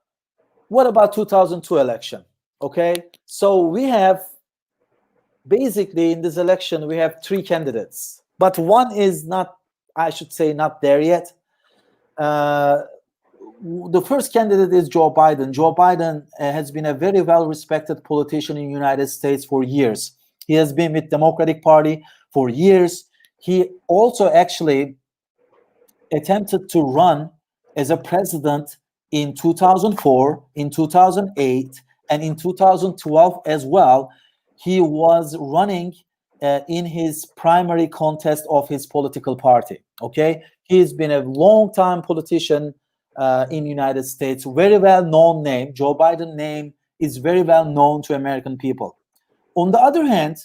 what about 2002 election? Okay, so we have basically in this election we have 3 candidates, but one is not, I should say, not there yet. The first candidate is Joe Biden. Joe Biden has been a very well-respected politician in the United States for years. He has been with Democratic Party for years. He also actually attempted to run as a president in 2004, in 2008, and in 2012 as well. He was running in his primary contest of his political party. Okay, he's been a long-time politician in the United States, very well-known name. Joe Biden name is very well known to American people. On the other hand,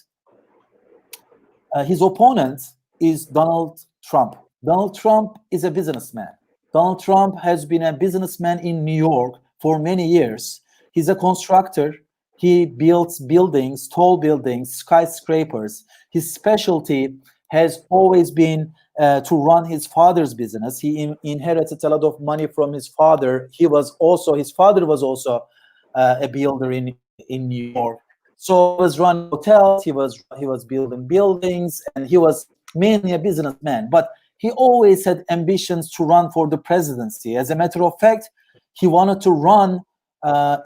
his opponent is Donald Trump. Donald Trump is a businessman. Donald Trump has been a businessman in New York for many years. He's a constructor. He builds buildings, tall buildings, skyscrapers. His specialty has always been to run his father's business. He inherited a lot of money from his father. His father was also a builder in New York. So he was running hotels, he was building buildings, and he was mainly a businessman. But he always had ambitions to run for the presidency. As a matter of fact, he wanted to run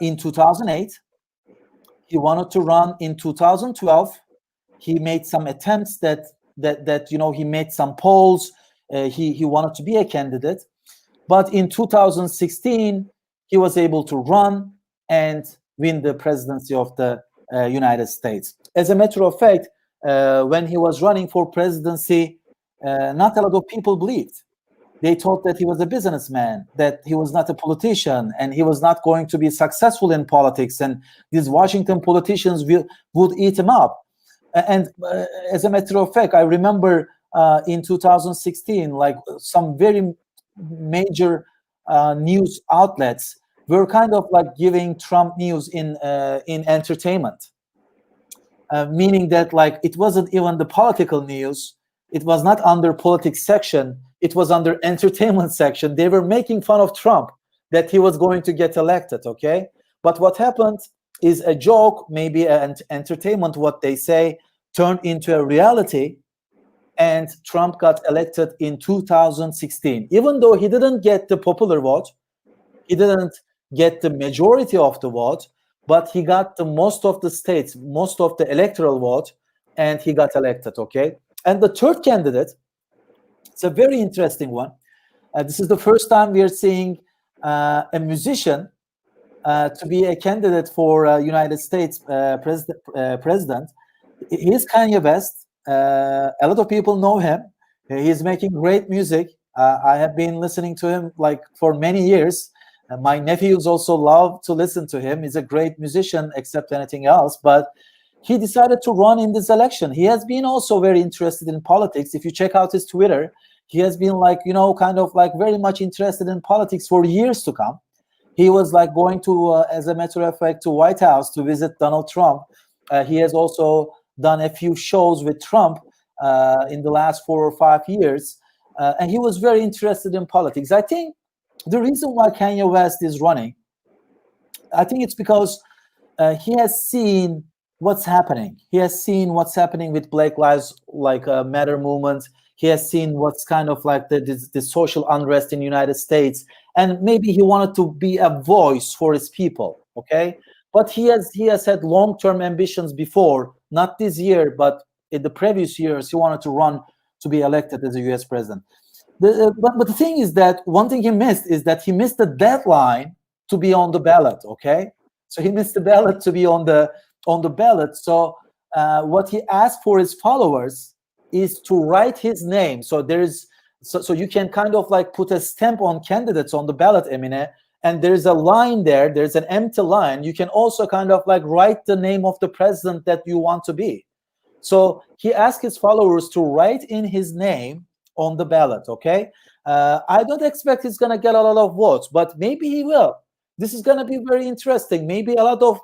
in 2008. He wanted to run in 2012. He made some attempts that he made some polls. He wanted to be a candidate, but in 2016 he was able to run and win the presidency of the United States. As a matter of fact, when he was running for presidency, not a lot of people believed. They thought that he was a businessman, that he was not a politician, and he was not going to be successful in politics, and these Washington politicians would eat him up. And as a matter of fact, I remember in 2016, like some very major news outlets were kind of like giving Trump news in entertainment, meaning that like it wasn't even the political news. It was not under politics section. It was under entertainment section. They were making fun of Trump that he was going to get elected. Okay, but what happened is a joke, maybe an entertainment. What they say turned into a reality, and Trump got elected in 2016. Even though he didn't get the popular vote, he didn't get the majority of the vote, but he got the most of the states, most of the electoral vote, and he got elected. Okay, and the third candidate, it's a very interesting one. This is the first time we are seeing a musician to be a candidate for United States president. He's Kanye West. A lot of people know him. He's making great music. I have been listening to him like for many years. My nephews also love to listen to him. He's a great musician, except anything else. But he decided to run in this election. He has been also very interested in politics. If you check out his Twitter, he has been like, kind of like very much interested in politics for years to come. He was like going to, as a matter of fact, to White House to visit Donald Trump. He has also done a few shows with Trump in the last 4 or 5 years. And he was very interested in politics. I think the reason why Kanye West is running, I think it's because he has seen what's happening. He has seen what's happening with Black Lives Matter movement. He has seen what's kind of like the social unrest in the United States. And maybe he wanted to be a voice for his people, okay? But he has had long-term ambitions before, not this year, but in the previous years, he wanted to run to be elected as a U.S. president. But the thing is that one thing he missed is that he missed the deadline to be on the ballot, okay? So he missed the ballot to be on the ballot. So what he asked for his followers is to write his name. So so you can kind of like put a stamp on candidates on the ballot, Emine, and there's a line there, there's an empty line. You can also kind of like write the name of the president that you want to be. So he asked his followers to write in his name on the ballot, okay? I don't expect he's gonna get a lot of votes, but maybe he will. This is gonna be very interesting. Maybe a lot of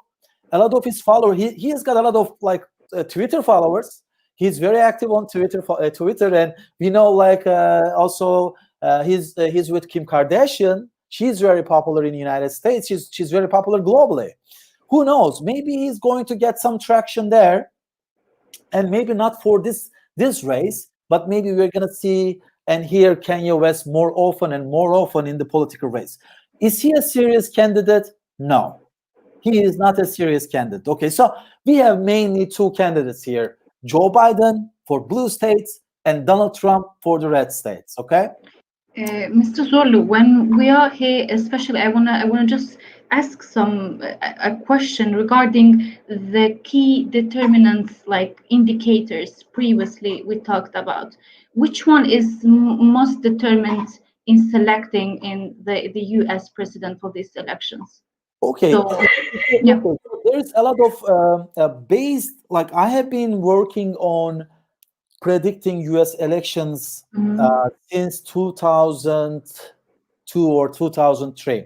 his followers, he has got a lot of like Twitter followers. He's very active on Twitter, and we know like also he's with Kim Kardashian. She's very popular in the United States. She's very popular globally. Who knows? Maybe he's going to get some traction there, and maybe not for this race, but maybe we're going to see and hear Kanye West more often and more often in the political race. Is he a serious candidate? No, he is not a serious candidate. Okay, so we have mainly two candidates here: Joe Biden for blue states and Donald Trump for the red states. Okay. Mr. Zorlu, when we are here, especially, I wanna just ask a question regarding the key determinants, like indicators. Previously, we talked about which one is most determined in selecting in the U.S. president for these elections. Okay. So, yeah. There's a lot of based. Like I have been working on predicting U.S. elections since 2002 or 2003,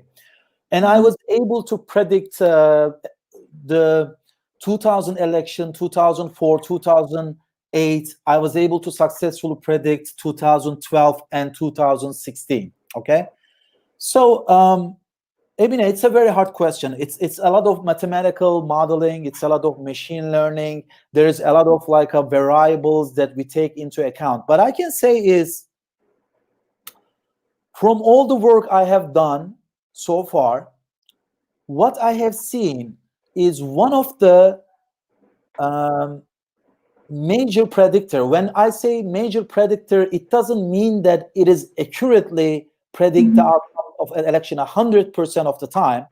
and I was able to predict the 2000 election, 2004, 2008. I was able to successfully predict 2012 and 2016. Okay, so Emine, it's a very hard question. It's a lot of mathematical modeling. It's a lot of machine learning. There's a lot of like variables that we take into account. But I can say is, from all the work I have done so far, what I have seen is one of the major predictor. When I say major predictor, it doesn't mean that it is accurately predict the outcome of an election 100% of the time,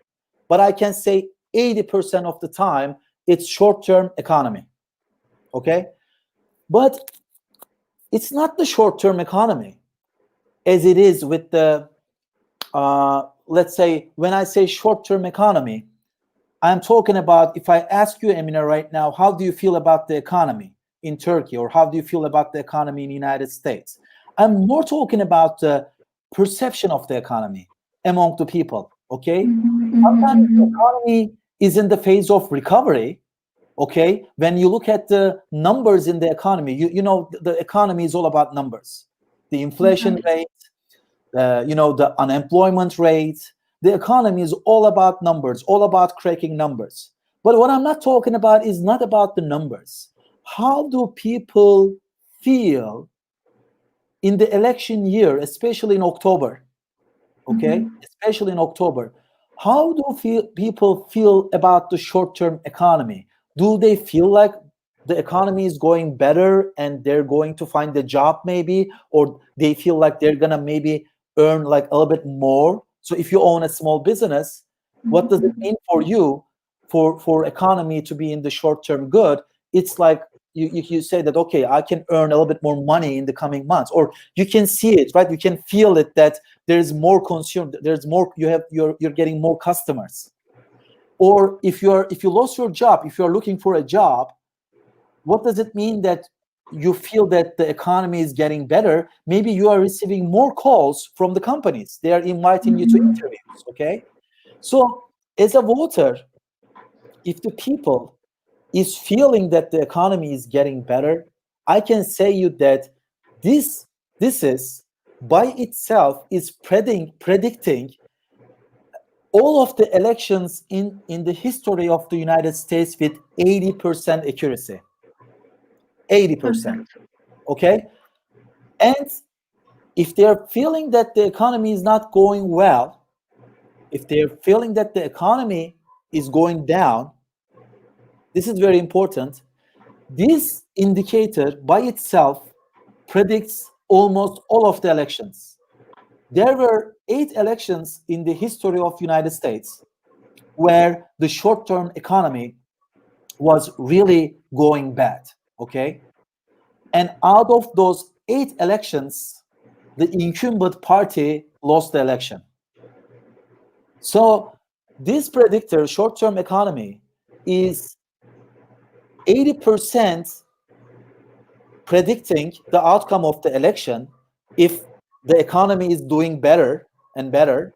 but I can say 80% of the time it's short-term economy. Okay, but it's not the short-term economy. as it is with the, let's say, when I say short-term economy, I'm talking about, if I ask you, Emina, right now, how do you feel about the economy in Turkey, or how do you feel about the economy in the United States? I'm more talking about the perception of the economy among the people, okay? Sometimes the economy is in the phase of recovery, okay? When you look at the numbers in the economy, you know, the economy is all about numbers. The inflation rate, the unemployment rate, the economy is all about numbers, all about cracking numbers. But what I'm not talking about is not about the numbers. How do people feel in the election year, especially in October? Okay, especially in October. How do people feel about the short-term economy? Do they feel like the economy is going better and they're going to find a job maybe, or they feel like they're gonna maybe earn like a little bit more? So if you own a small business, what does it mean for you for economy to be in the short term good? It's like you say that, okay, I can earn a little bit more money in the coming months, or you can see it, right? You can feel it, that there's more consumed, there's more, you're getting more customers. Or if you lost your job, if you're looking for a job, what does it mean that you feel that the economy is getting better? Maybe you are receiving more calls from the companies, they are inviting you to interviews. Okay, so as a voter, if the people is feeling that the economy is getting better, I can say you that this is by itself is predicting all of the elections in the history of the United States with 80% accuracy. 80%. Okay? And if they're feeling that the economy is not going well, if they're feeling that the economy is going down, this is very important. This indicator by itself predicts almost all of the elections. There were 8 elections in the history of the United States where the short-term economy was really going bad, okay? And out of those 8 elections, the incumbent party lost the election. So this predictor, short-term economy, is 80% predicting the outcome of the election if the economy is doing better and better.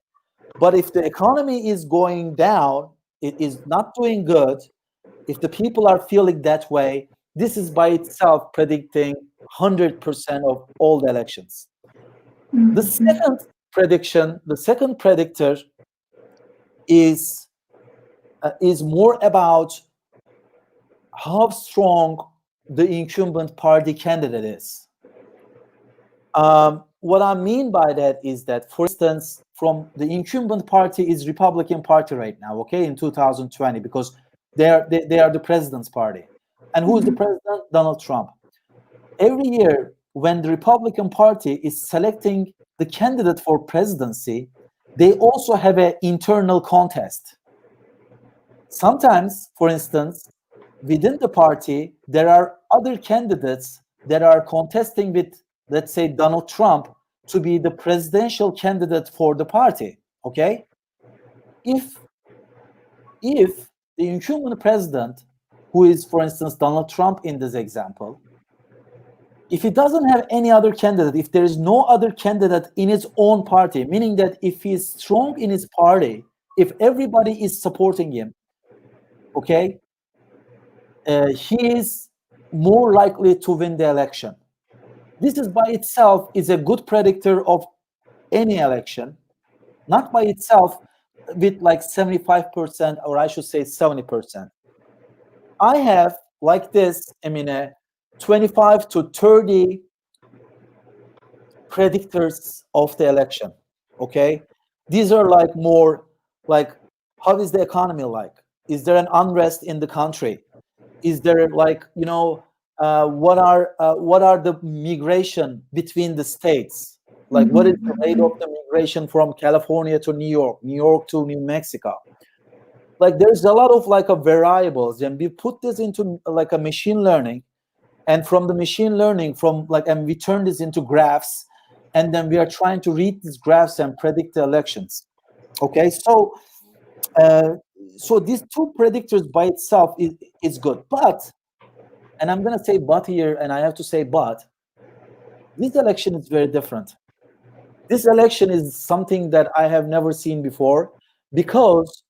But if the economy is going down, it is not doing good, if the people are feeling that way, this is by itself predicting 100% of all the elections. The second prediction, the second predictor is more about how strong the incumbent party candidate is. What I mean by that is that, for instance, from the incumbent party is Republican Party right now, okay, in 2020, because they are the president's party. And who is the president? Donald Trump. Every year, when the Republican Party is selecting the candidate for presidency, they also have an internal contest. Sometimes, for instance, within the party, there are other candidates that are contesting with, let's say, Donald Trump to be the presidential candidate for the party, okay? If the incumbent president, who is, for instance, Donald Trump in this example, if he doesn't have any other candidate, if there is no other candidate in his own party, meaning that if he is strong in his party, if everybody is supporting him, okay, he is more likely to win the election. This is by itself is a good predictor of any election, not by itself with like 75%, or I should say 70%. I have like this, I mean, 25 to 30 predictors of the election, okay? These are like more like, how is the economy like? Is there an unrest in the country? Is there like, what are the migration between the states? Like, what is the rate of the migration from California to New York, New York to New Mexico? Like, there's a lot of like a variables, and we put this into like a machine learning, and from the machine learning, and we turn this into graphs, and then we are trying to read these graphs and predict the elections. Okay, uh, so these two predictors by itself is good, but, and I'm going to say but here, and I have to say but, this election is very different. This election is something that I have never seen before, because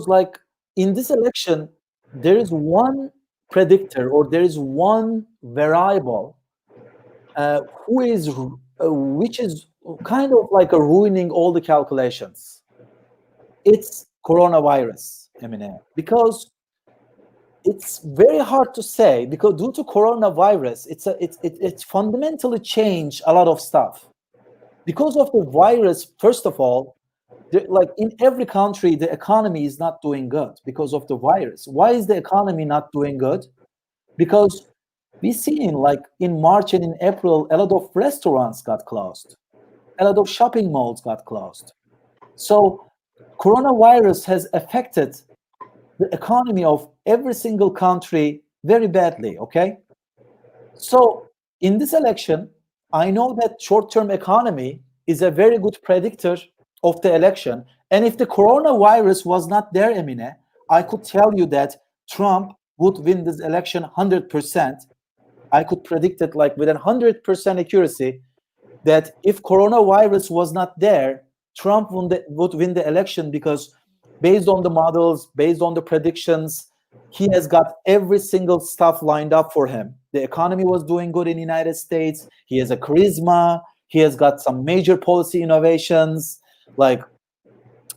like in this election, there is one predictor, or there is one variable who is which is kind of like a ruining all the calculations. It's coronavirus, Emine, because it's very hard to say, because due to coronavirus, it's fundamentally changed a lot of stuff. Because of the virus, first of all, like in every country, the economy is not doing good because of the virus. Why is the economy not doing good? Because we seen, like in March and in April, a lot of restaurants got closed, a lot of shopping malls got closed. So coronavirus has affected the economy of every single country very badly, okay? So in this election, I know that short-term economy is a very good predictor of the election. And if the coronavirus was not there, Emine, I could tell you that Trump would win this election 100%. I could predict it like with 100% accuracy, that if coronavirus was not there, Trump would win the election, because based on the models, based on the predictions, he has got every single stuff lined up for him. The economy was doing good in the United States. He has a charisma. He has got some major policy innovations, like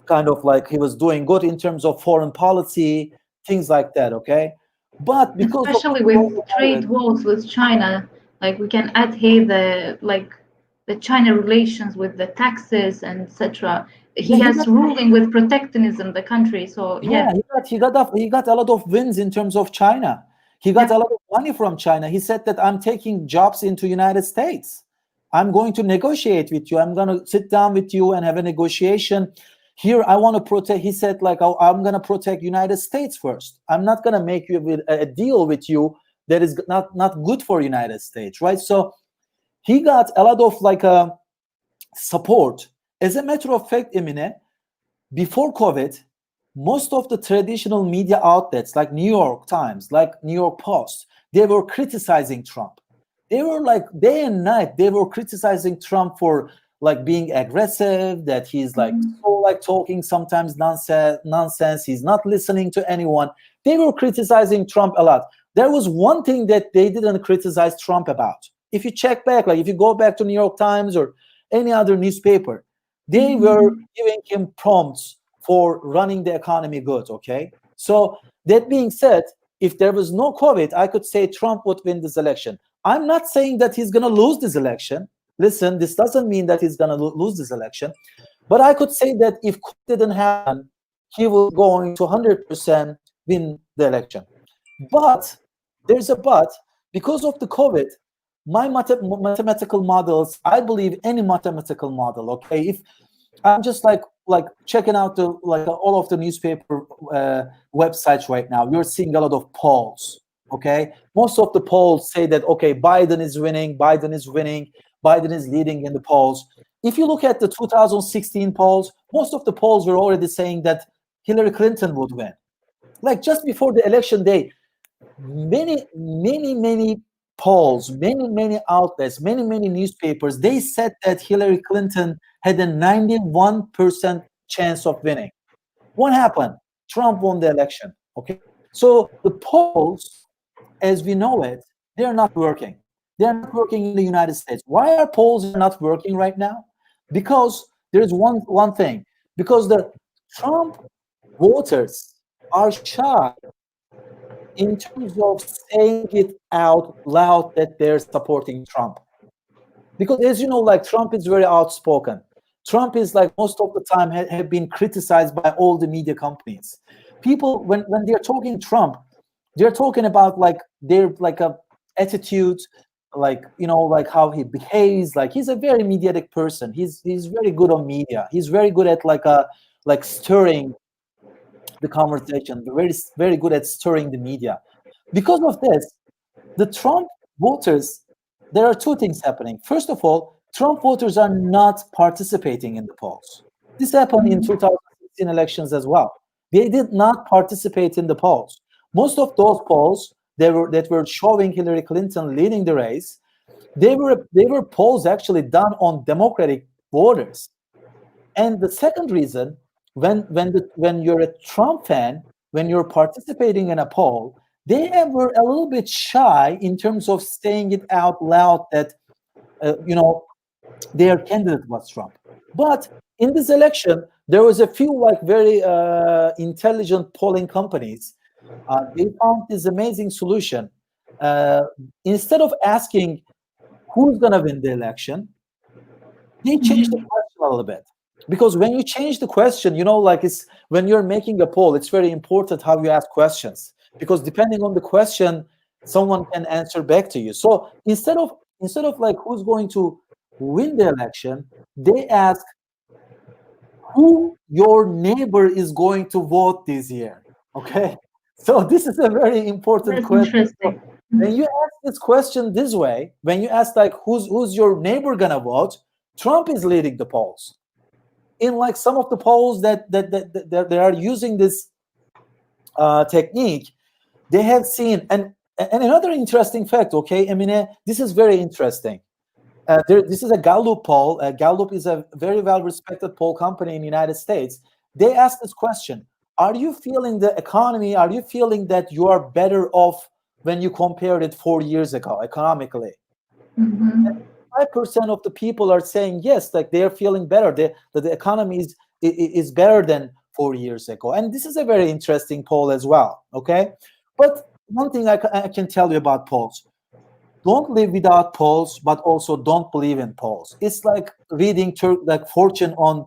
kind of like he was doing good in terms of foreign policy, things like that, okay? But because of Especially with trade wars with China, like we can add here the China relations with the taxes and etc. yeah, He has ruling with protectionism the country. So yeah, yeah, he got a lot of wins in terms of China. He got yeah. a lot of money from China. He said that I'm taking jobs into United States. I'm going to negotiate with you. I'm going to sit down with you and have a negotiation. Here, I want to protect. He said, like, oh, I'm going to protect United States first. I'm not going to make you a deal with you that is not good for United States, right? So he got a lot of like support. As a matter of fact, Emine, before COVID, most of the traditional media outlets like New York Times, like New York Post, they were criticizing Trump. They were like day and night, they were criticizing Trump for like being aggressive, that he's like so like talking sometimes nonsense, he's not listening to anyone. They were criticizing Trump a lot. There was one thing that they didn't criticize Trump about. If you check back, like if you go back to New York Times or any other newspaper, they were giving him prompts for running the economy good, okay? So that being said, if there was no COVID, I could say Trump would win this election. I'm not saying that he's going to lose this election. Listen, this doesn't mean that he's going to lose this election. But I could say that if COVID didn't happen, he was going to 100% win the election. But there's a but. Because of the COVID, my mathematical models, I believe any mathematical model, okay? If I'm just like checking out the like all of the newspaper websites right now, you're seeing a lot of polls, okay? Most of the polls say that, okay, Biden is winning, Biden is leading in the polls. If you look at the 2016 polls, most of the polls were already saying that Hillary Clinton would win. Like just before the election day, many polls, many outlets, many newspapers, they said that Hillary Clinton had a 91% chance of winning. What happened? Trump won the election. Okay, so the polls, as we know it, they're not working. They're not working in the United States. Why are polls not working right now? Because there is one thing. Because the Trump voters are shy in terms of saying it out loud that they're supporting Trump. Because as you know, like Trump is very outspoken. Trump is like most of the time have been criticized by all the media companies. People, when they're talking Trump, they're talking about like their like a attitude, like like how he behaves. Like he's a very mediatic person. He's very good on media. He's very good at like stirring the conversation. Very good at stirring the media. Because of this, the Trump voters there are two things happening. First of all, Trump voters are not participating in the polls. This happened in Mhm. 2016 elections as well. They did not participate in the polls. Most of those polls that were showing Hillary Clinton leading the race, they were polls actually done on Democratic voters. And the second reason, when you're a Trump fan, when you're participating in a poll, they were a little bit shy in terms of saying it out loud that you know their candidate was Trump. But in this election, there was a few like very intelligent polling companies. They found this amazing solution. Uh, Instead of asking who's going to win the election, they changed the Mhm. question a little bit. Because when you change the question, like it's when you're making a poll, it's very important how you ask questions. Because depending on the question, someone can answer back to you. So instead of like who's going to win the election, they ask who your neighbor is going to vote this year. Okay. So this is a very important That's question. So interesting. when you ask this question this way, when you ask like who's your neighbor gonna vote, Trump is leading the polls. In like some of the polls that they are using this technique, they have seen and another interesting fact. Okay, Emine, this is very interesting. This is a Gallup poll. Gallup is a very well-respected poll company in the United States. They asked this question: are you feeling the economy? Are you feeling that you are better off when you compared it 4 years ago economically? Mhm. 5% of the people are saying yes, like they are feeling better. That the economy is better than 4 years ago. And this is a very interesting poll as well. Okay, but one thing I can tell you about polls: don't live without polls, but also don't believe in polls. It's like reading like fortune on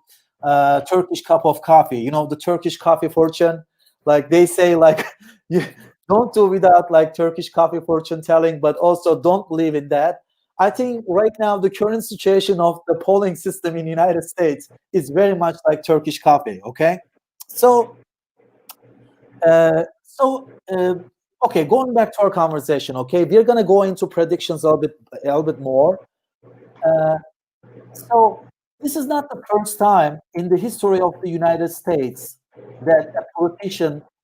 Turkish cup of coffee. The Turkish coffee fortune. Like they say, like you don't do without like Turkish coffee fortune telling, but also don't believe in that. I think right now the current situation of the polling system in the United States is very much like Turkish coffee. Okay, so okay, going back to our conversation. Okay, we're gonna go into predictions a little bit more. Uh, so this is not the first time in the history of the United States that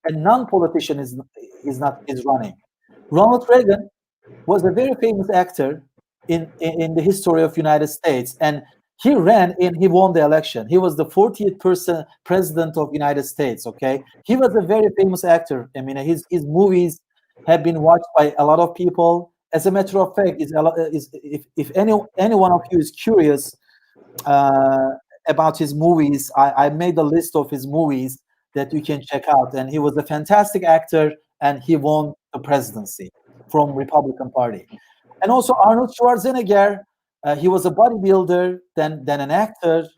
a non-politician is running. Ronald Reagan was a very famous actor in the history of United States, and he ran and he won the election. He was the 40th person president of United States. Okay, he was a very famous actor. I mean, his movies have been watched by a lot of people. As a matter of fact, if any one of you is curious uh, about his movies, I made a list of his movies that you can check out. And he was a fantastic actor, and he won the presidency from Republican Party. And also Arnold Schwarzenegger, he was a bodybuilder, then an actor.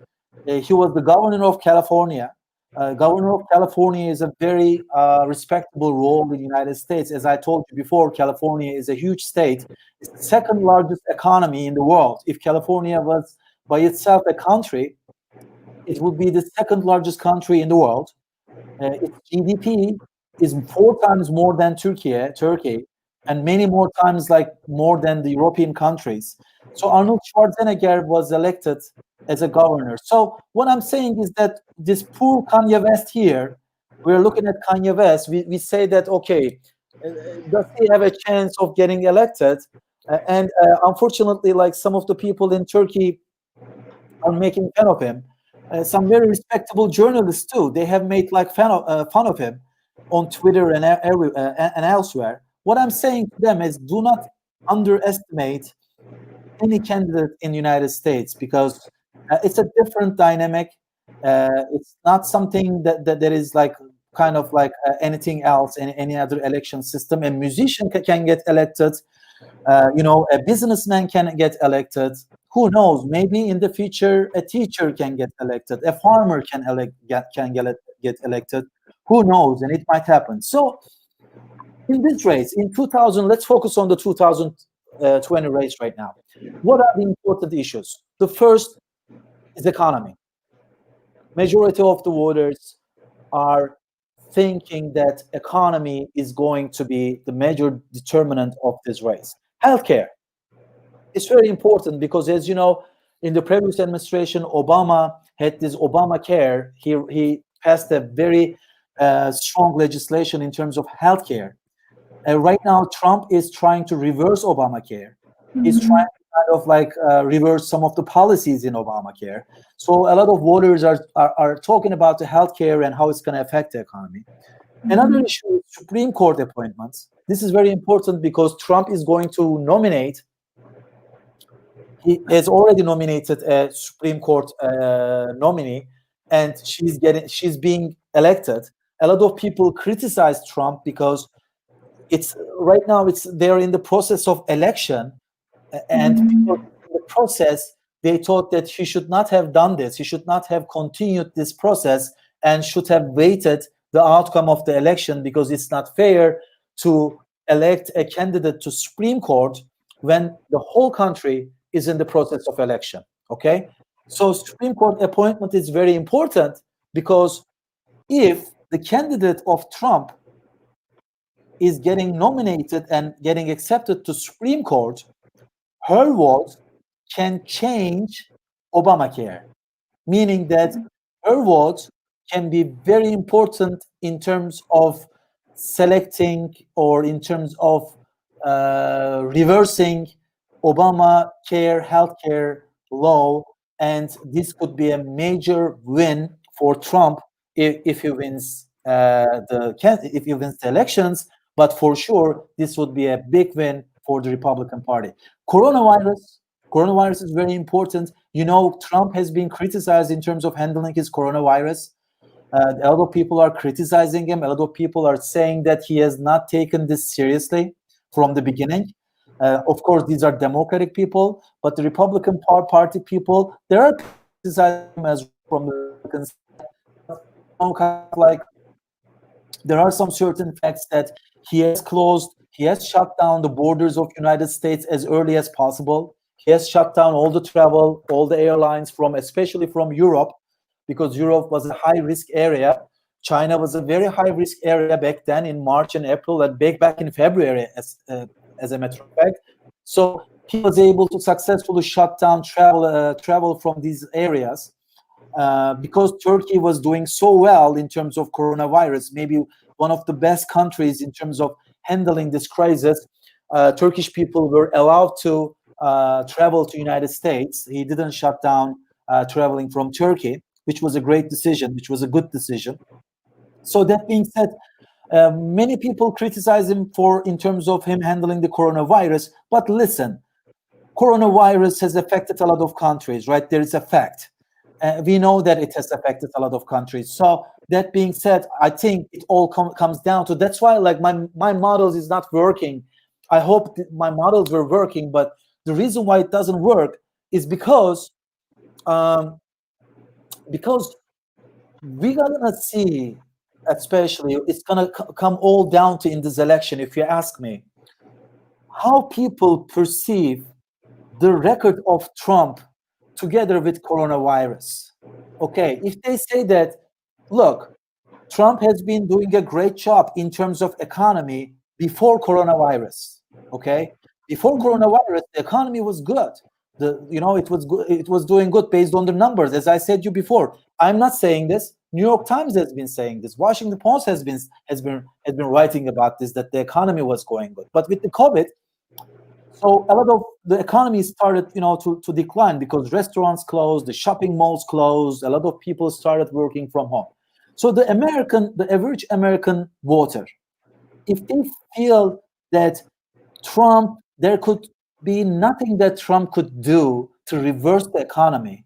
He was the governor of California. Governor of California is a very respectable role in the United States. As I told you before, California is a huge state. It's the second largest economy in the world. If California was by itself a country, it would be the second largest country in the world. Its GDP is 4 times more than Turkey, and many more times like more than the European countries. So Arnold Schwarzenegger was elected as a governor. So what I'm saying is that this poor Kanye West here, we're looking at Kanye West. We say that okay, does he have a chance of getting elected? And unfortunately, like some of the people in Turkey are making fun of him. Some very respectable journalists too. They have made like fun of him on Twitter and elsewhere. What I'm saying to them is, do not underestimate any candidate in the United States because it's a different dynamic. It's not something that is like kind of like anything else in any other election system. A musician can get elected. A businessman can get elected. Who knows? Maybe in the future, a teacher can get elected. A farmer can get elected. Who knows? And it might happen. So in this race, in 2000, let's focus on the 2020 race right now. What are the important issues? The first is economy. Majority of the voters are thinking that economy is going to be the major determinant of this race. Healthcare. It's very important because, as you know, in the previous administration, Obama had this Obamacare. He passed a very strong legislation in terms of healthcare. Right now, Trump is trying to reverse Obamacare. He's trying to kind of like reverse some of the policies in Obamacare. So a lot of voters are talking about the healthcare and how it's going to affect the economy. Another issue is Supreme Court appointments. This is very important because Trump is going to nominate. He has already nominated a Supreme Court nominee, and she's being elected. A lot of people criticize Trump because it's right now they're in the process of election, and because in the process they thought that he should not have done this. He should not have continued this process and should have waited the outcome of the election, because it's not fair to elect a candidate to Supreme Court when the whole country is in the process of election. Okay, so Supreme Court appointment is very important, because if the candidate of Trump is getting nominated and getting accepted to Supreme Court, her vote can change Obamacare, meaning that her vote can be very important in terms of selecting, or in terms of reversing Obamacare healthcare law, and this could be a major win for Trump if he wins if he wins the elections. But for sure, this would be a big win for the Republican Party. Coronavirus is very important. You know, Trump has been criticized in terms of handling his coronavirus. A lot of people are criticizing him. A lot of people are saying that he has not taken this seriously from the beginning. Of course, these are Democratic people, but the Republican Party people, there are criticizing him as well from the Republican side. Kind of like there are some certain facts that he has shut down the borders of United States as early as possible. He has shut down all the travel, all the airlines from, especially from Europe, because Europe was a high risk area. China was a very high risk area back then in March and April, and back in February, as a matter of fact. So he was able to successfully shut down travel from these areas. Because Turkey was doing so well in terms of coronavirus, maybe one of the best countries in terms of handling this crisis. Turkish people were allowed to travel to United States. He didn't shut down traveling from Turkey, which was a great decision, which was a good decision. So that being said, many people criticize him in terms of him handling the coronavirus. But listen, coronavirus has affected a lot of countries, right? There is a fact. We know that it has affected a lot of countries. So that being said, I think it all comes down to, that's why like my models is not working. I hope my models were working, but the reason why it doesn't work is because we're gonna see, especially it's gonna come all down to in this election, if you ask me, how people perceive the record of Trump together with coronavirus. Okay, if they say that, look, Trump has been doing a great job in terms of economy before coronavirus. Okay, before coronavirus, the economy was good. It was doing good based on the numbers. As I said you before, I'm not saying this. New York Times has been saying this. Washington Post has been writing about this, that the economy was going good. But with the COVID, so a lot of the economy started, to decline, because restaurants closed, the shopping malls closed, a lot of people started working from home. So the average American voter, if they feel that there could be nothing that Trump could do to reverse the economy,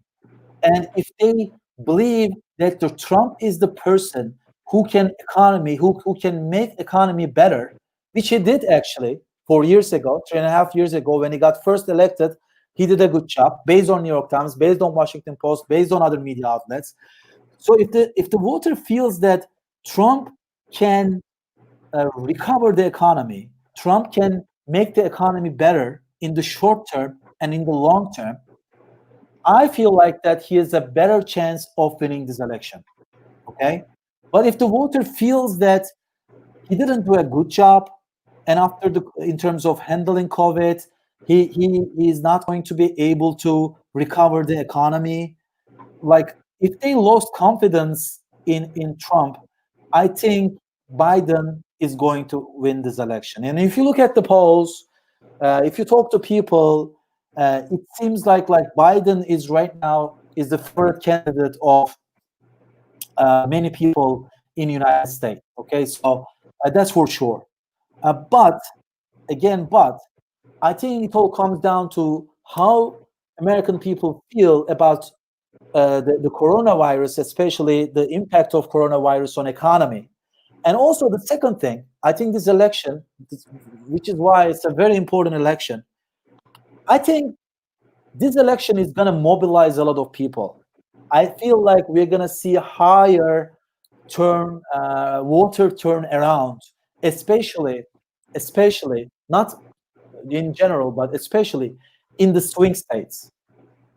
and if they believe that Trump is the person who can make economy better, which he did actually 4 years ago, 3.5 years ago, when he got first elected, he did a good job based on New York Times, based on Washington Post, based on other media outlets. So if the voter feels that Trump can recover the economy, Trump can make the economy better in the short term and in the long term, I feel like that he has a better chance of winning this election. Okay, but if the voter feels that he didn't do a good job, and in terms of handling COVID, He is not going to be able to recover the economy. Like if they lost confidence in Trump, I think Biden is going to win this election. And if you look at the polls, if you talk to people, it seems like Biden is right now is the favorite candidate of many people in United States. Okay, so that's for sure. But again, I think it all comes down to how American people feel about the coronavirus, especially the impact of coronavirus on economy. And also the second thing, I think this election, which is why it's a very important election, I think this election is going to mobilize a lot of people. I feel like we're going to see a higher voter turn around, especially, not in general, but especially in the swing states.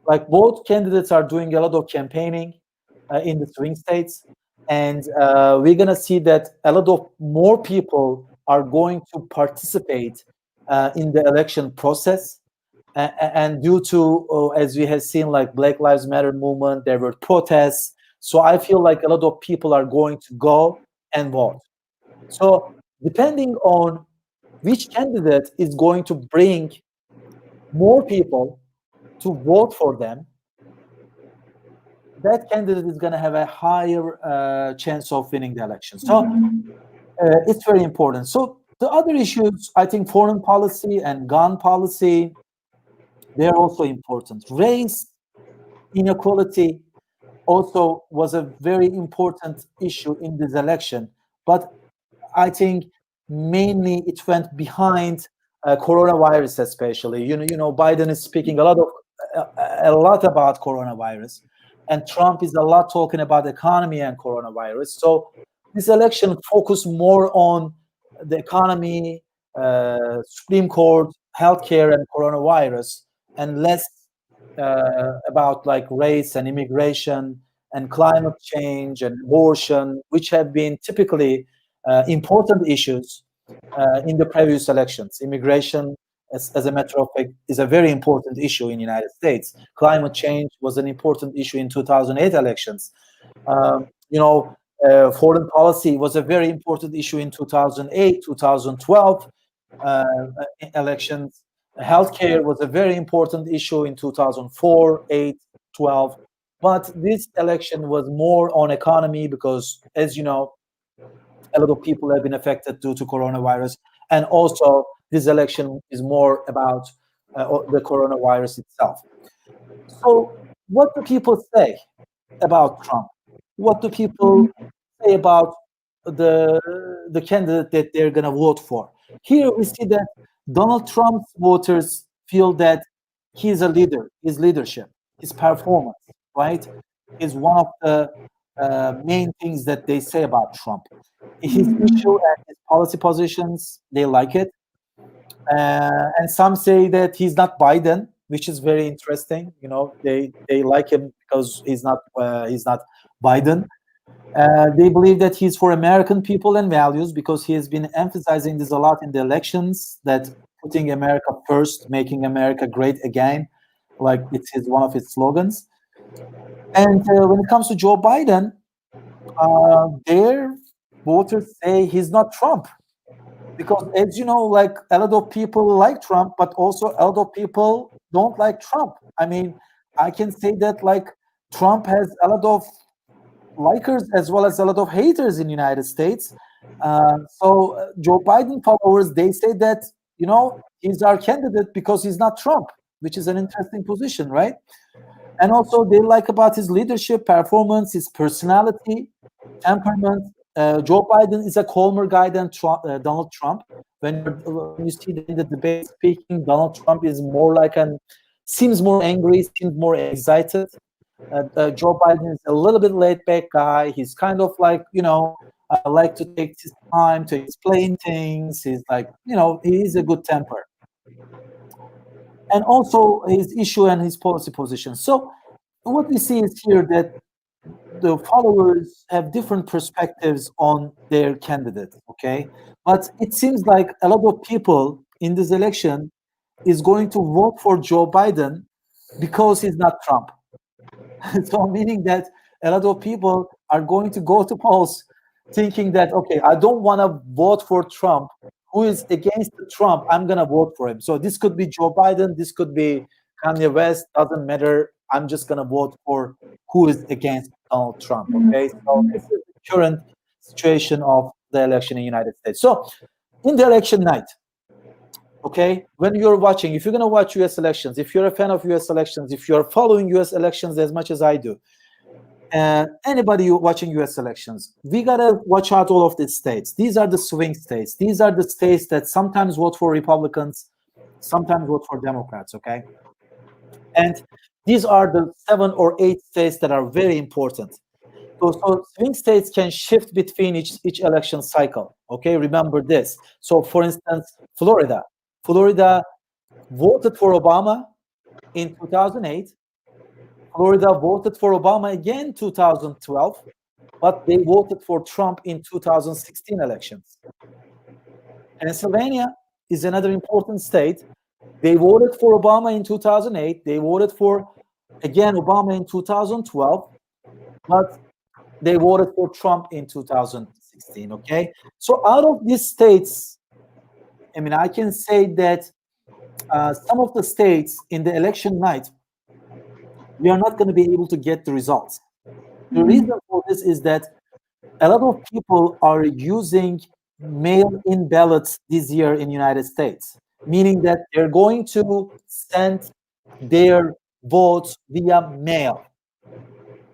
Like both candidates are doing a lot of campaigning in the swing states, and we're gonna see that a lot of more people are going to participate in the election process. And due to, as we have seen, like Black Lives Matter movement, there were protests. So I feel like a lot of people are going to go and vote. So depending on which candidate is going to bring more people to vote for them, that candidate is going to have a higher chance of winning the election. So it's very important. So the other issues, I think foreign policy and gun policy, they're also important. Race inequality also was a very important issue in this election. But I think mainly it went behind coronavirus, especially. Biden is speaking a lot about coronavirus, and Trump is a lot talking about economy and coronavirus. So this election focused more on the economy, Supreme Court, healthcare, and coronavirus, and less about like race and immigration and climate change and abortion, which have been typically important issues in the previous elections. Immigration, as a matter of fact, is a very important issue in the United States. Climate change was an important issue in 2008 elections. Foreign policy was a very important issue in 2008, 2012 uh, elections. Healthcare was a very important issue in 2004, 8, 12. But this election was more on economy because, as you know, a lot of people have been affected due to coronavirus. And also, this election is more about the coronavirus itself. So, what do people say about Trump? What do people say about the candidate that they're going to vote for? Here we see that Donald Trump's voters feel that he's a leader, his leadership, his performance, right, is one of the main things that they say about Trump. His issue and his policy positions, they like it. And some say that he's not Biden, which is very interesting. They like him because he's not Biden. They believe that he's for American people and values because he has been emphasizing this a lot in the elections, that putting America first, making America great again, like it's one of his slogans. And when it comes to Joe Biden, their voters say he's not Trump. Because as you know, like a lot of people like Trump, but also a lot of people don't like Trump. I mean, I can say that like Trump has a lot of likers as well as a lot of haters in the United States. So Joe Biden followers, they say that, he's our candidate because he's not Trump, which is an interesting position, right? And also they like about his leadership, performance, his personality, temperament. Joe Biden is a calmer guy than Donald Trump. When you see in the debate speaking, Donald Trump is more seems more angry, seems more excited. Joe Biden is a little bit laid back guy. He's kind of like, like to take his time to explain things. He's like, he is a good temper. And also his issue and his policy position. So what we see is here that the followers have different perspectives on their candidate, okay? But it seems like a lot of people in this election, is going to vote for Joe Biden because he's not Trump. So meaning that a lot of people are going to go to polls thinking that, okay, I don't want to vote for Trump. Who is against Trump? I'm going to vote for him. So this could be Joe Biden. This could be Kanye West. Doesn't matter. I'm just going to vote for who is against Donald Trump. Okay. So this is the current situation of the election in the United States. So in the election night, okay, when you're watching, if you're going to watch US elections, if you're a fan of US elections, if you're following US elections as much as I do, and anybody watching US elections, we got to watch out all of these states. These are the swing states. These are the states that sometimes vote for Republicans, sometimes vote for Democrats, okay? And these are the 7 or 8 states that are very important. So swing states can shift between each election cycle, okay? Remember this. So for instance, Florida voted for Obama in 2008. Florida voted for Obama again in 2012, but they voted for Trump in 2016 elections. Pennsylvania is another important state. They voted for Obama in 2008. They voted for, again, Obama in 2012, but they voted for Trump in 2016, okay? So out of these states, I mean, I can say that some of the states in the election night, we are not going to be able to get the results. The reason for this is that a lot of people are using mail-in ballots this year in the United States, meaning that they're going to send their votes via mail,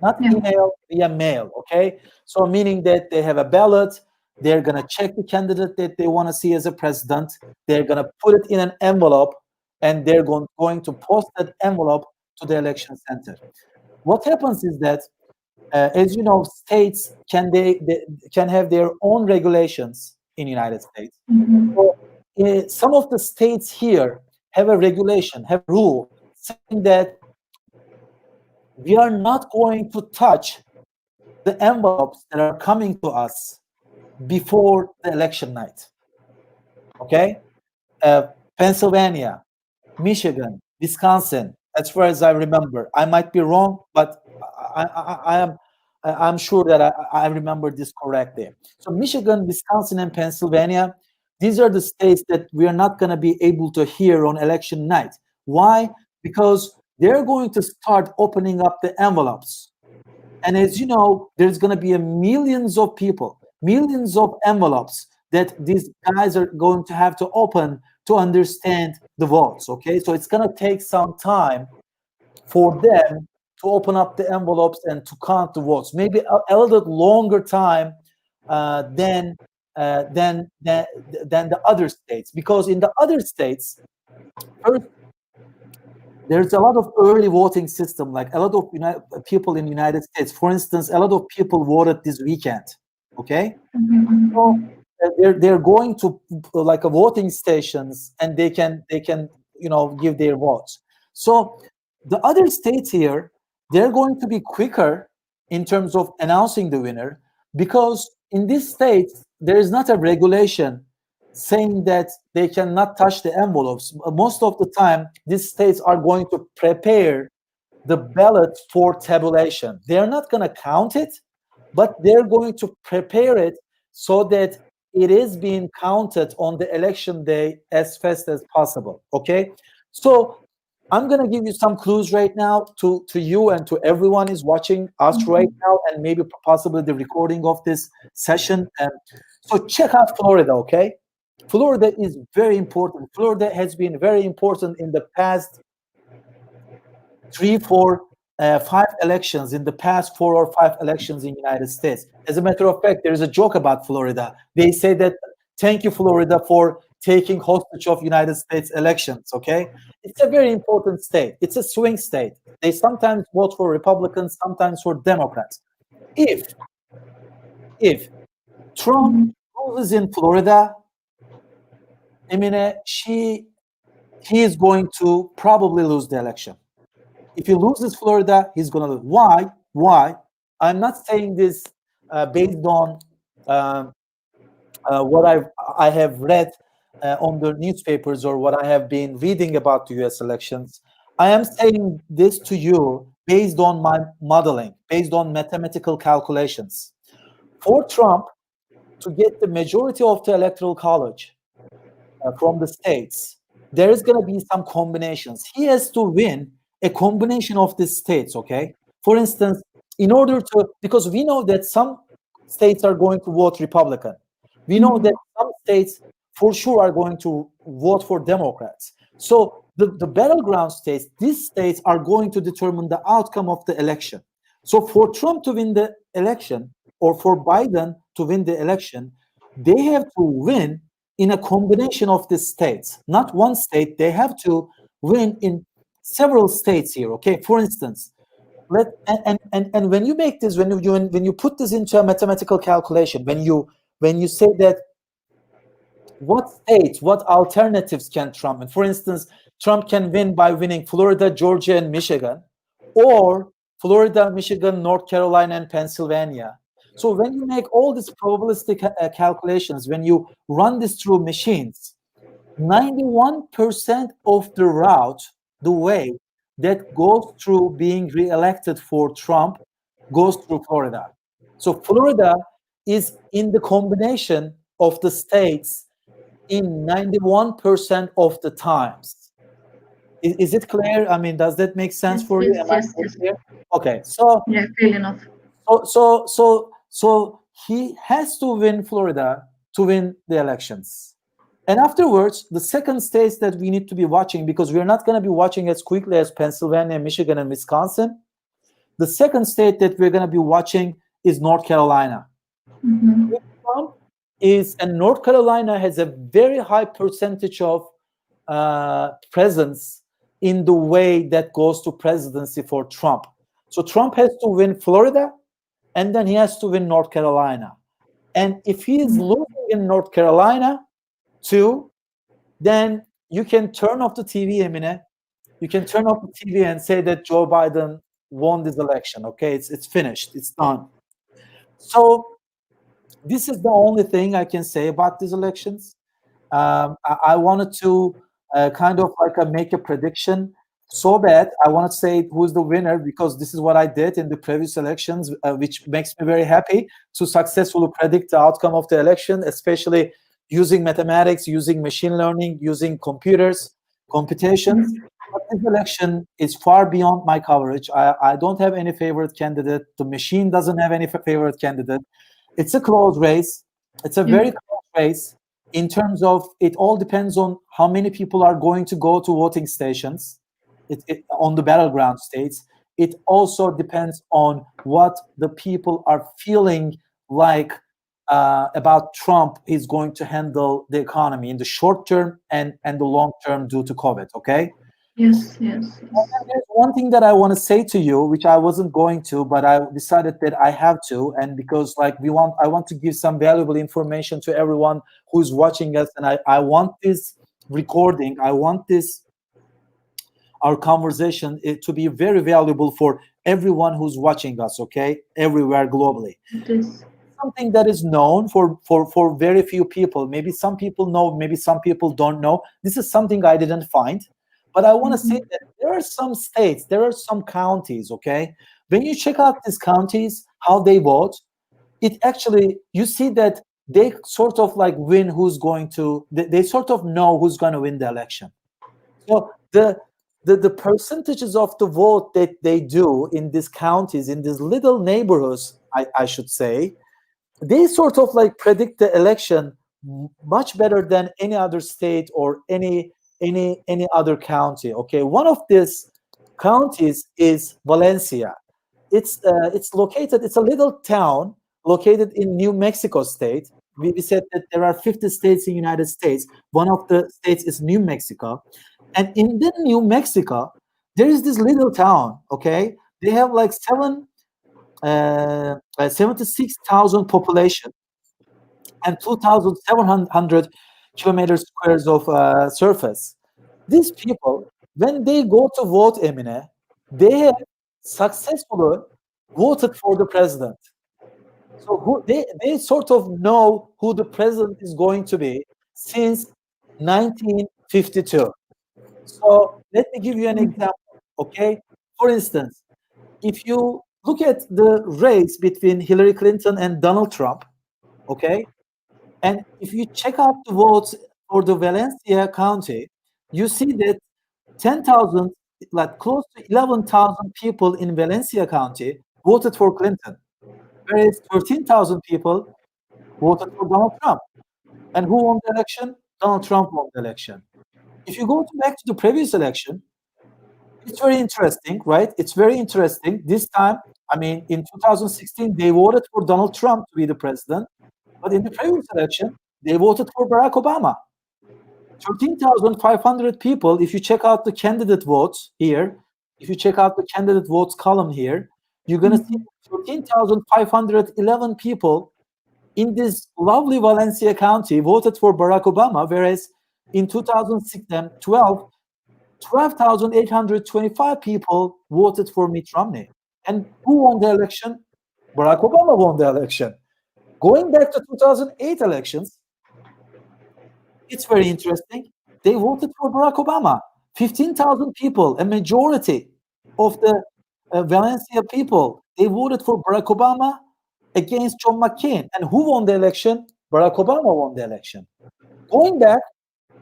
not email, via mail, okay? So meaning that they have a ballot, they're going to check the candidate that they want to see as a president, they're going to put it in an envelope, and they're going to post that envelope to the election center. What happens is that, as you know, states can can have their own regulations in the United States. So, some of the states here have a regulation, have a rule saying that we are not going to touch the envelopes that are coming to us before the election night. Okay, Pennsylvania, Michigan, Wisconsin, as far as I remember. I might be wrong, but I'm sure that I remember this correctly. So Michigan, Wisconsin, and Pennsylvania, these are the states that we are not going to be able to hear on election night. Why? Because they're going to start opening up the envelopes. And as you know, there's going to be millions of people, millions of envelopes that these guys are going to have to open to understand the votes, okay? So it's going to take some time for them to open up the envelopes and to count the votes. Maybe a little bit longer time than the other states, because in the other states, first, there's a lot of early voting system, like a lot of people in the United States. For instance, a lot of people voted this weekend, okay? So they're going to like a voting stations, and they can give their votes. So the other states here, they're going to be quicker in terms of announcing the winner, because in these states there is not a regulation saying that they cannot touch the envelopes. Most of the time, these states are going to prepare the ballot for tabulation. They're not going to count it, but they're going to prepare it so that it is being counted on the election day as fast as possible, okay? So I'm going to give you some clues right now to you and to everyone is watching us right now, and maybe possibly the recording of this session. So check out Florida, okay? Florida is very important. Florida has been very important in the past 3, 4, 5 elections, in the past 4 or 5 elections in the United States. As a matter of fact, there is a joke about Florida. They say that, thank you, Florida, for taking hostage of United States elections, okay? It's a very important state. It's a swing state. They sometimes vote for Republicans, sometimes for Democrats. If Trump loses in Florida, I mean, he is going to probably lose the election. If he loses Florida, he's going to lose. Why? Why? I'm not saying this based on what I have read on the newspapers or what I have been reading about the US elections, I am saying this to you based on my modeling, based on mathematical calculations. For Trump to get the majority of the electoral college from the states, there is going to be some combinations. He has to win a combination of these states, okay? For instance, in order to, because we know that some states are going to vote Republican. We know that some states for sure are going to vote for Democrats. So the battleground states, these states are going to determine the outcome of the election. So for Trump to win the election or for Biden to win the election, they have to win in a combination of the states, not one state. They have to win in several states here. Okay, for instance, and when you make this, when you put this into a mathematical calculation, when you say that what states, what alternatives can Trump win? For instance, Trump can win by winning Florida, Georgia, and Michigan, or Florida, Michigan, North Carolina, and Pennsylvania. So when you make all these probabilistic calculations, when you run this through machines, 91% of the route, the way that goes through being reelected for Trump goes through Florida. So Florida is in the combination of the states in 91% of the times. Is it clear? I mean, does that make sense Yes, for you? yes, Am I yes, yes. clear? Okay, so Yeah, clear enough. so he has to win Florida to win the elections. And afterwards, the second states that we need to be watching, because we're not going to be watching as quickly as Pennsylvania, Michigan, and Wisconsin. The second state that we're going to be watching is North Carolina. If Trump and North Carolina has a very high percentage of presence in the way that goes to presidency for Trump. So Trump has to win Florida, and then he has to win North Carolina. And if he is losing in North Carolina too, then you can turn off the TV, Emine. You can turn off the TV and say that Joe Biden won this election. Okay, it's finished. It's done. So this is the only thing I can say about these elections. I wanted to kind of like make a prediction so bad. I want to say who's the winner because this is what I did in the previous elections, which makes me very happy to successfully predict the outcome of the election, especially using mathematics, using machine learning, using computers, computations. But this election is far beyond my coverage. I don't have any favorite candidate. The machine doesn't have any favorite candidate. It's a close race. It's a very close race in terms of it all depends on how many people are going to go to voting stations on the battleground states. It also depends on what the people are feeling like about Trump is going to handle the economy in the short term and the long term due to COVID. Okay. Yes, yes, yes. There's one thing that I want to say to you, which I wasn't going to, but I decided that I have to, and because like I want to give some valuable information to everyone who's watching us, and I want this recording, I want this our conversation to be very valuable for everyone who's watching us. Okay, everywhere globally. It is. Something that is known for very few people. Maybe some people know, maybe some people don't know. This is something I didn't find. But I want to say that there are some states, there are some counties, okay? When you check out these counties, how they vote, it actually, you see that they sort of like win who's going to, they sort of know who's going to win the election. So the percentages of the vote that they do in these counties, in these little neighborhoods, I should say, they sort of like predict the election much better than any other state or any other county. Okay, one of these counties is Valencia. It's located. It's a little town located in New Mexico state. We said that there are 50 states in the United States. One of the states is New Mexico, and in the New Mexico, there is this little town. Okay, they have like 76,000 population and 2,700 kilometers squares of surface. These people, when they go to vote, Emine, they have successfully voted for the president. So they sort of know who the president is going to be since 1952. So let me give you an example, okay? For instance, if you look at the race between Hillary Clinton and Donald Trump, okay, and if you check out the votes for the Valencia County, you see that 10,000, like close to 11,000 people in Valencia County voted for Clinton, whereas 13,000 people voted for Donald Trump. And who won the election? Donald Trump won the election. If you go back to the previous election, it's very interesting, right? It's very interesting. This time, I mean, in 2016, they voted for Donald Trump to be the president, but in the previous election, they voted for Barack Obama. 13,500 people, if you check out the candidate votes here, if you check out the candidate votes column here, you're going to see 13,511 people in this lovely Valencia County voted for Barack Obama, whereas in 2012, 12,825 people voted for Mitt Romney. And who won the election? Barack Obama won the election. Going back to 2008 elections, it's very interesting. They voted for Barack Obama. 15,000 people, a majority of the Valencia people, they voted for Barack Obama against John McCain. And who won the election? Barack Obama won the election. Going back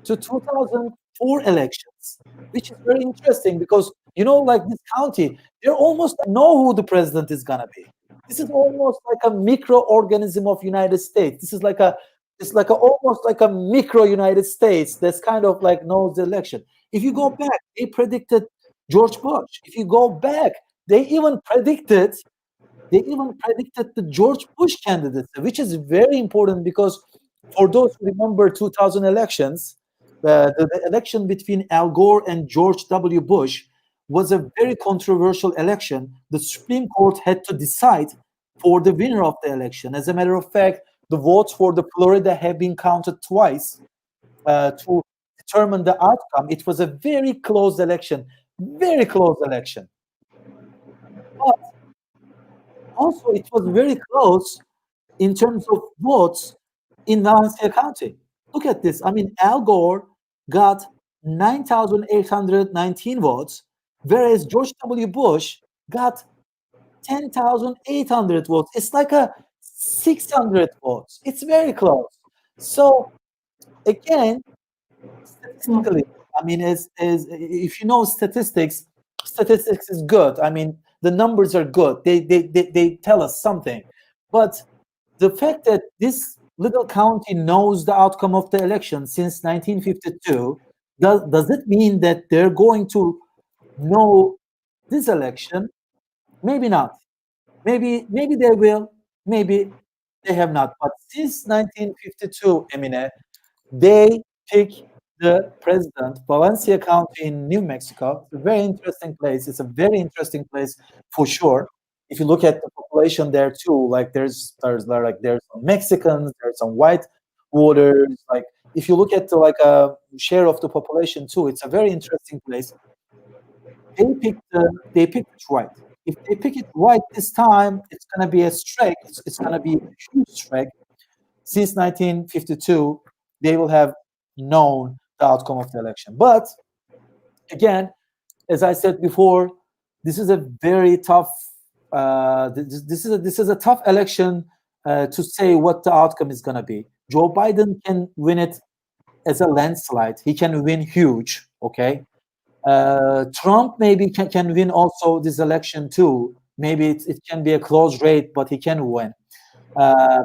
to 2004 elections, which is very interesting because, you know, like this county, they almost know who the president is going to be. This is almost like a microorganism of United States. This is like a, it's like a, almost like a micro United States that's kind of like knows the election. If you go back, they predicted George Bush. If you go back, they even predicted the George Bush candidacy, which is very important because for those who remember 2000 elections, the election between Al Gore and George W. Bush was a very controversial election. The Supreme Court had to decide for the winner of the election. As a matter of fact, the votes for the Florida have been counted twice to determine the outcome. It was a very close election, very close election. But also, it was very close in terms of votes in Valencia County. Look at this. I mean, Al Gore got 9,819 votes, whereas George W. Bush got 10,800 votes. It's like a 600 votes. It's very close. So again, statistically, I mean, as if you know statistics, statistics is good. I mean, the numbers are good. They tell us something. But the fact that this little county knows the outcome of the election since 1952, does it mean that they're going to know this election? Maybe not. Maybe they will. Maybe they have not. But since 1952, Emine, they pick the president. Valencia County in New Mexico. It's a very interesting place. It's a very interesting place for sure. If you look at the population there too, like there's some Mexicans, there's some white voters. Like if you look at the, like a share of the population too, it's a very interesting place. They picked it right. If they pick it right this time, it's gonna be a strike. It's gonna be a huge strike. Since 1952, they will have known the outcome of the election. But again, as I said before, this is a very tough. This is a tough election to say what the outcome is going to be. Joe Biden can win it as a landslide. He can win huge. Okay, Trump maybe can win also this election too. Maybe it can be a close race, but he can win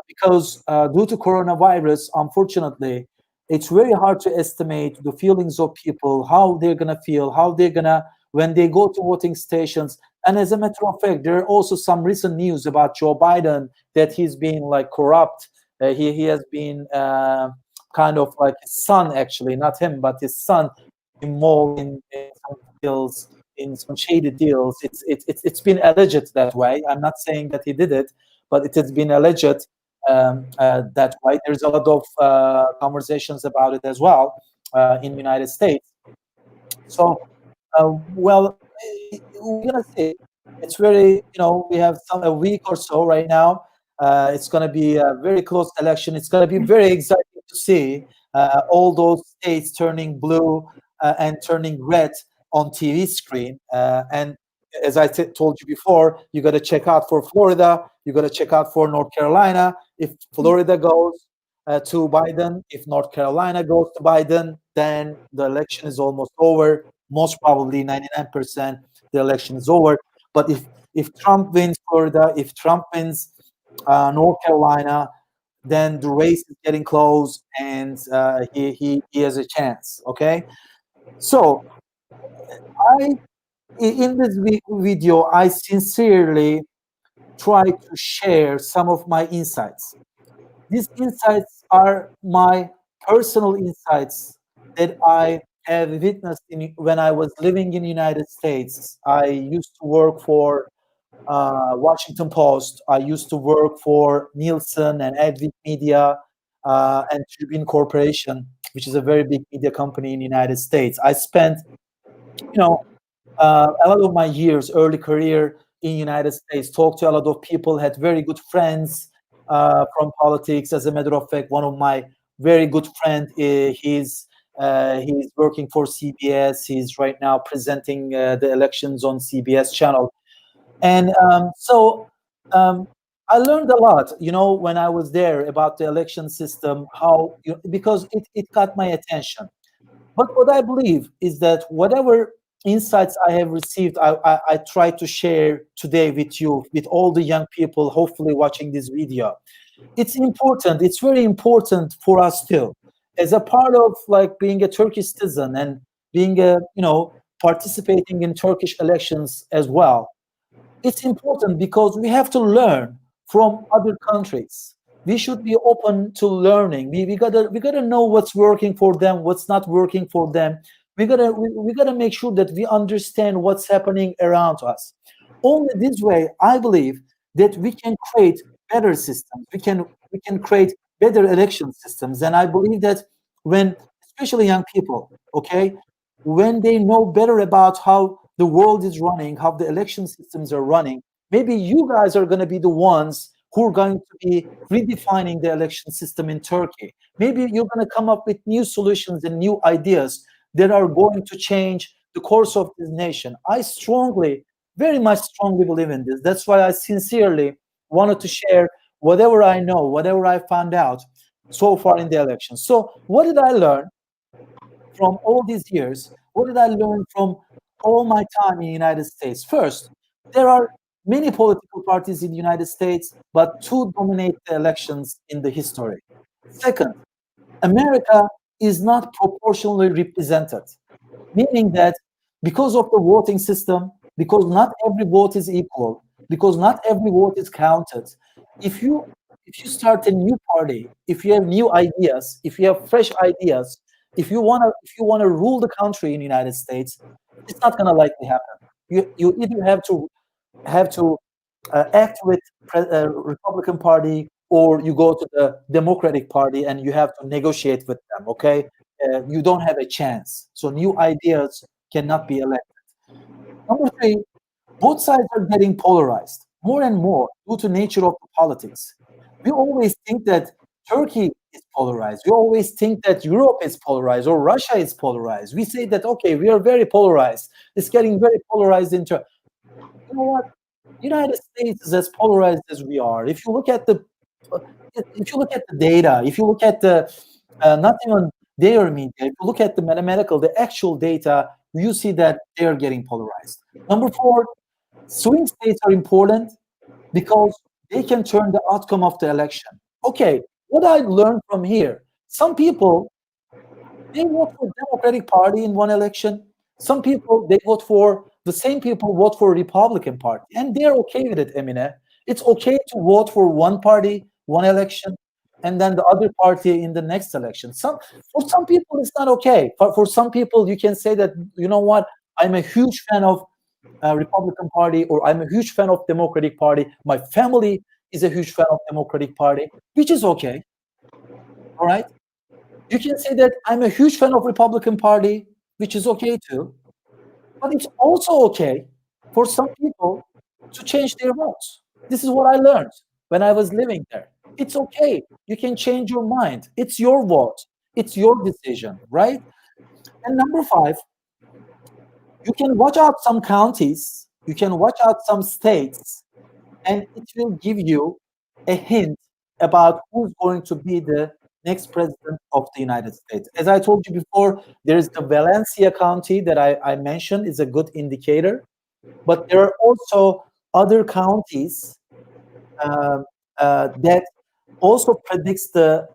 because due to coronavirus, unfortunately, it's very hard to estimate the feelings of people, how they're gonna feel, how they're gonna when they go to voting stations. And as a matter of fact, there are also some recent news about Joe Biden that he's been like corrupt. He has been kind of like his son, actually, not him, but his son involved in some deals, in some shady deals. It's been alleged that way. I'm not saying that he did it, but it has been alleged that way. There's a lot of conversations about it as well in the United States. So, well, we're gonna see. It's very, we have a week or so right now. It's gonna be a very close election. It's gonna be very exciting to see all those states turning blue and turning red on TV screen. And as I told you before, you got to check out for Florida, you got to check out for North Carolina. If Florida goes to Biden, if North Carolina goes to Biden, then the election is almost over. Most probably 99% the election is over. But if Trump wins Florida, if Trump wins North Carolina, then the race is getting close, and he has a chance. Okay, so I in this video I sincerely try to share some of my insights. These insights are my personal insights that I have witnessed when I was living in the United States. I used to work for Washington Post. I used to work for Nielsen and Adweek Media and Tribune Corporation, which is a very big media company in the United States. I spent, you know, a lot of my years, early career in United States, talked to a lot of people, had very good friends from politics. As a matter of fact, one of my very good friend, he's working for CBS. He's right now presenting the elections on CBS channel. And I learned a lot, when I was there about the election system, because it got my attention. But what I believe is that whatever insights I have received, I try to share today with you, with all the young people, hopefully watching this video. It's important. It's very important for us too, as a part of like being a Turkish citizen and being participating in Turkish elections as well. It's important because we have to learn from other countries. We should be open to learning. We gotta know what's working for them, what's not working for them. We gotta make sure that we understand what's happening around us. Only this way, I believe, that we can create better systems. We can create better election systems. And I believe that when, especially young people, okay, when they know better about how the world is running, how the election systems are running, maybe you guys are going to be the ones who are going to be redefining the election system in Turkey. Maybe you're going to come up with new solutions and new ideas that are going to change the course of this nation. I strongly, very much strongly believe in this. That's why I sincerely wanted to share whatever I know, whatever I found out so far in the election. So what did I learn from all these years? What did I learn from all my time in the United States? First, there are many political parties in the United States, but two dominate the elections in the history. Second, America is not proportionally represented, meaning that because of the voting system, because not every vote is equal, because not every vote is counted, if you start a new party, if you have new ideas, if you have fresh ideas, if you wanna rule the country in the United States, it's not gonna likely happen. You either have to act with Republican Party, or you go to the Democratic Party and you have to negotiate with them. Okay, you don't have a chance. So new ideas cannot be elected. Number three, both sides are getting polarized more and more due to nature of the politics. We always think that Turkey is polarized. We always think that Europe is polarized or Russia is polarized. We say that, okay, we are very polarized. It's getting very polarized in Turkey. You know what? United States is as polarized as we are. If you look at the data, if you look at the not even their media, if you look at the mathematical, the actual data, you see that they are getting polarized. Number four, swing states are important because they can turn the outcome of the election. Okay, what I learned from here, some people, they vote for Democratic Party in one election. Some people, they vote for, the same people vote for Republican Party, and they're okay with it, Emine. It's okay to vote for one party, one election, and then the other party in the next election. For some people, it's not okay. For some people, you can say that, you know what, I'm a huge fan of Republican Party, or I'm a huge fan of Democratic Party. My family is a huge fan of Democratic Party, which is okay. All right. You can say that I'm a huge fan of Republican Party, which is okay too. But it's also okay for some people to change their votes. This is what I learned when I was living there. It's okay. You can change your mind. It's your vote. It's your decision, right? And number five, you can watch out some counties, you can watch out some states, and it will give you a hint about who's going to be the next president of the United States. As I told you before, there is the Valencia County that I mentioned is a good indicator, but there are also other counties uh, that also predicts the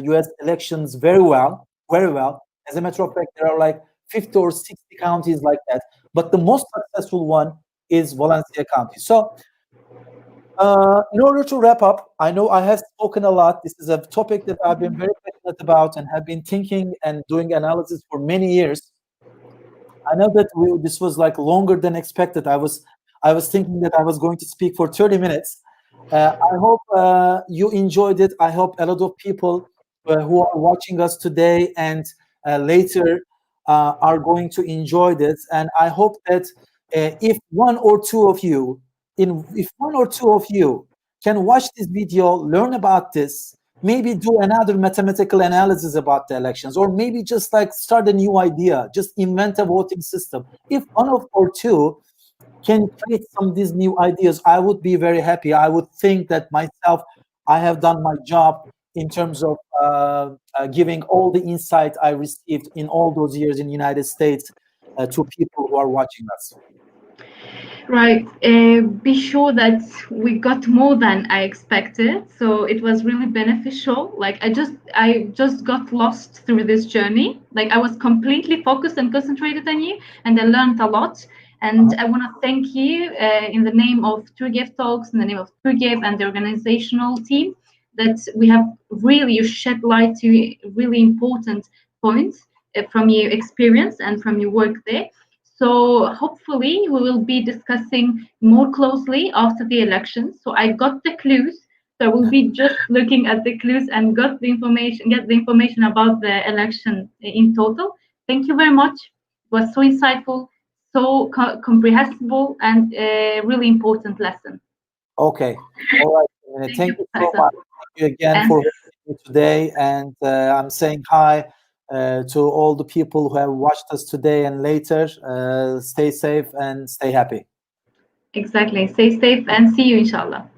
U.S. elections very well, very well. As a matter of fact, there are like 50 or 60 counties like that, but the most successful one is Valencia County. So in order to wrap up, I know I have spoken a lot. This is a topic that I've been very passionate about and have been thinking and doing analysis for many years. I know that this was like longer than expected. I was thinking that I was going to speak for 30 minutes. I hope you enjoyed it. I hope a lot of people who are watching us today and later are going to enjoy this. And I hope that if one or two of you, if one or two of you can watch this video, learn about this, maybe do another mathematical analysis about the elections, or maybe just like start a new idea, just invent a voting system. If one of or two can create some of these new ideas, I would be very happy. I would think that myself, I have done my job in terms of giving all the insight I received in all those years in the United States to people who are watching us. Right. Be sure that we got more than I expected. So it was really beneficial. Like I just got lost through this journey. Like I was completely focused and concentrated on you, and I learned a lot. And I want to thank you in the name of TrueGive Talks, in the name of TrueGive and the organizational team, that we have really you shed light to really important points from your experience and from your work there. So hopefully we will be discussing more closely after the election. So I got the clues. So we'll be just looking at the clues and get the information about the election in total. Thank you very much. It was so insightful, so comprehensible, and a really important lesson. Okay. All right. Thank Thank you, you so Professor. much. Thank you again And for hosting me today. And I'm saying hi to all the people who have watched us today and later. Stay safe and stay happy. exactly, stay safe and see you, inshallah.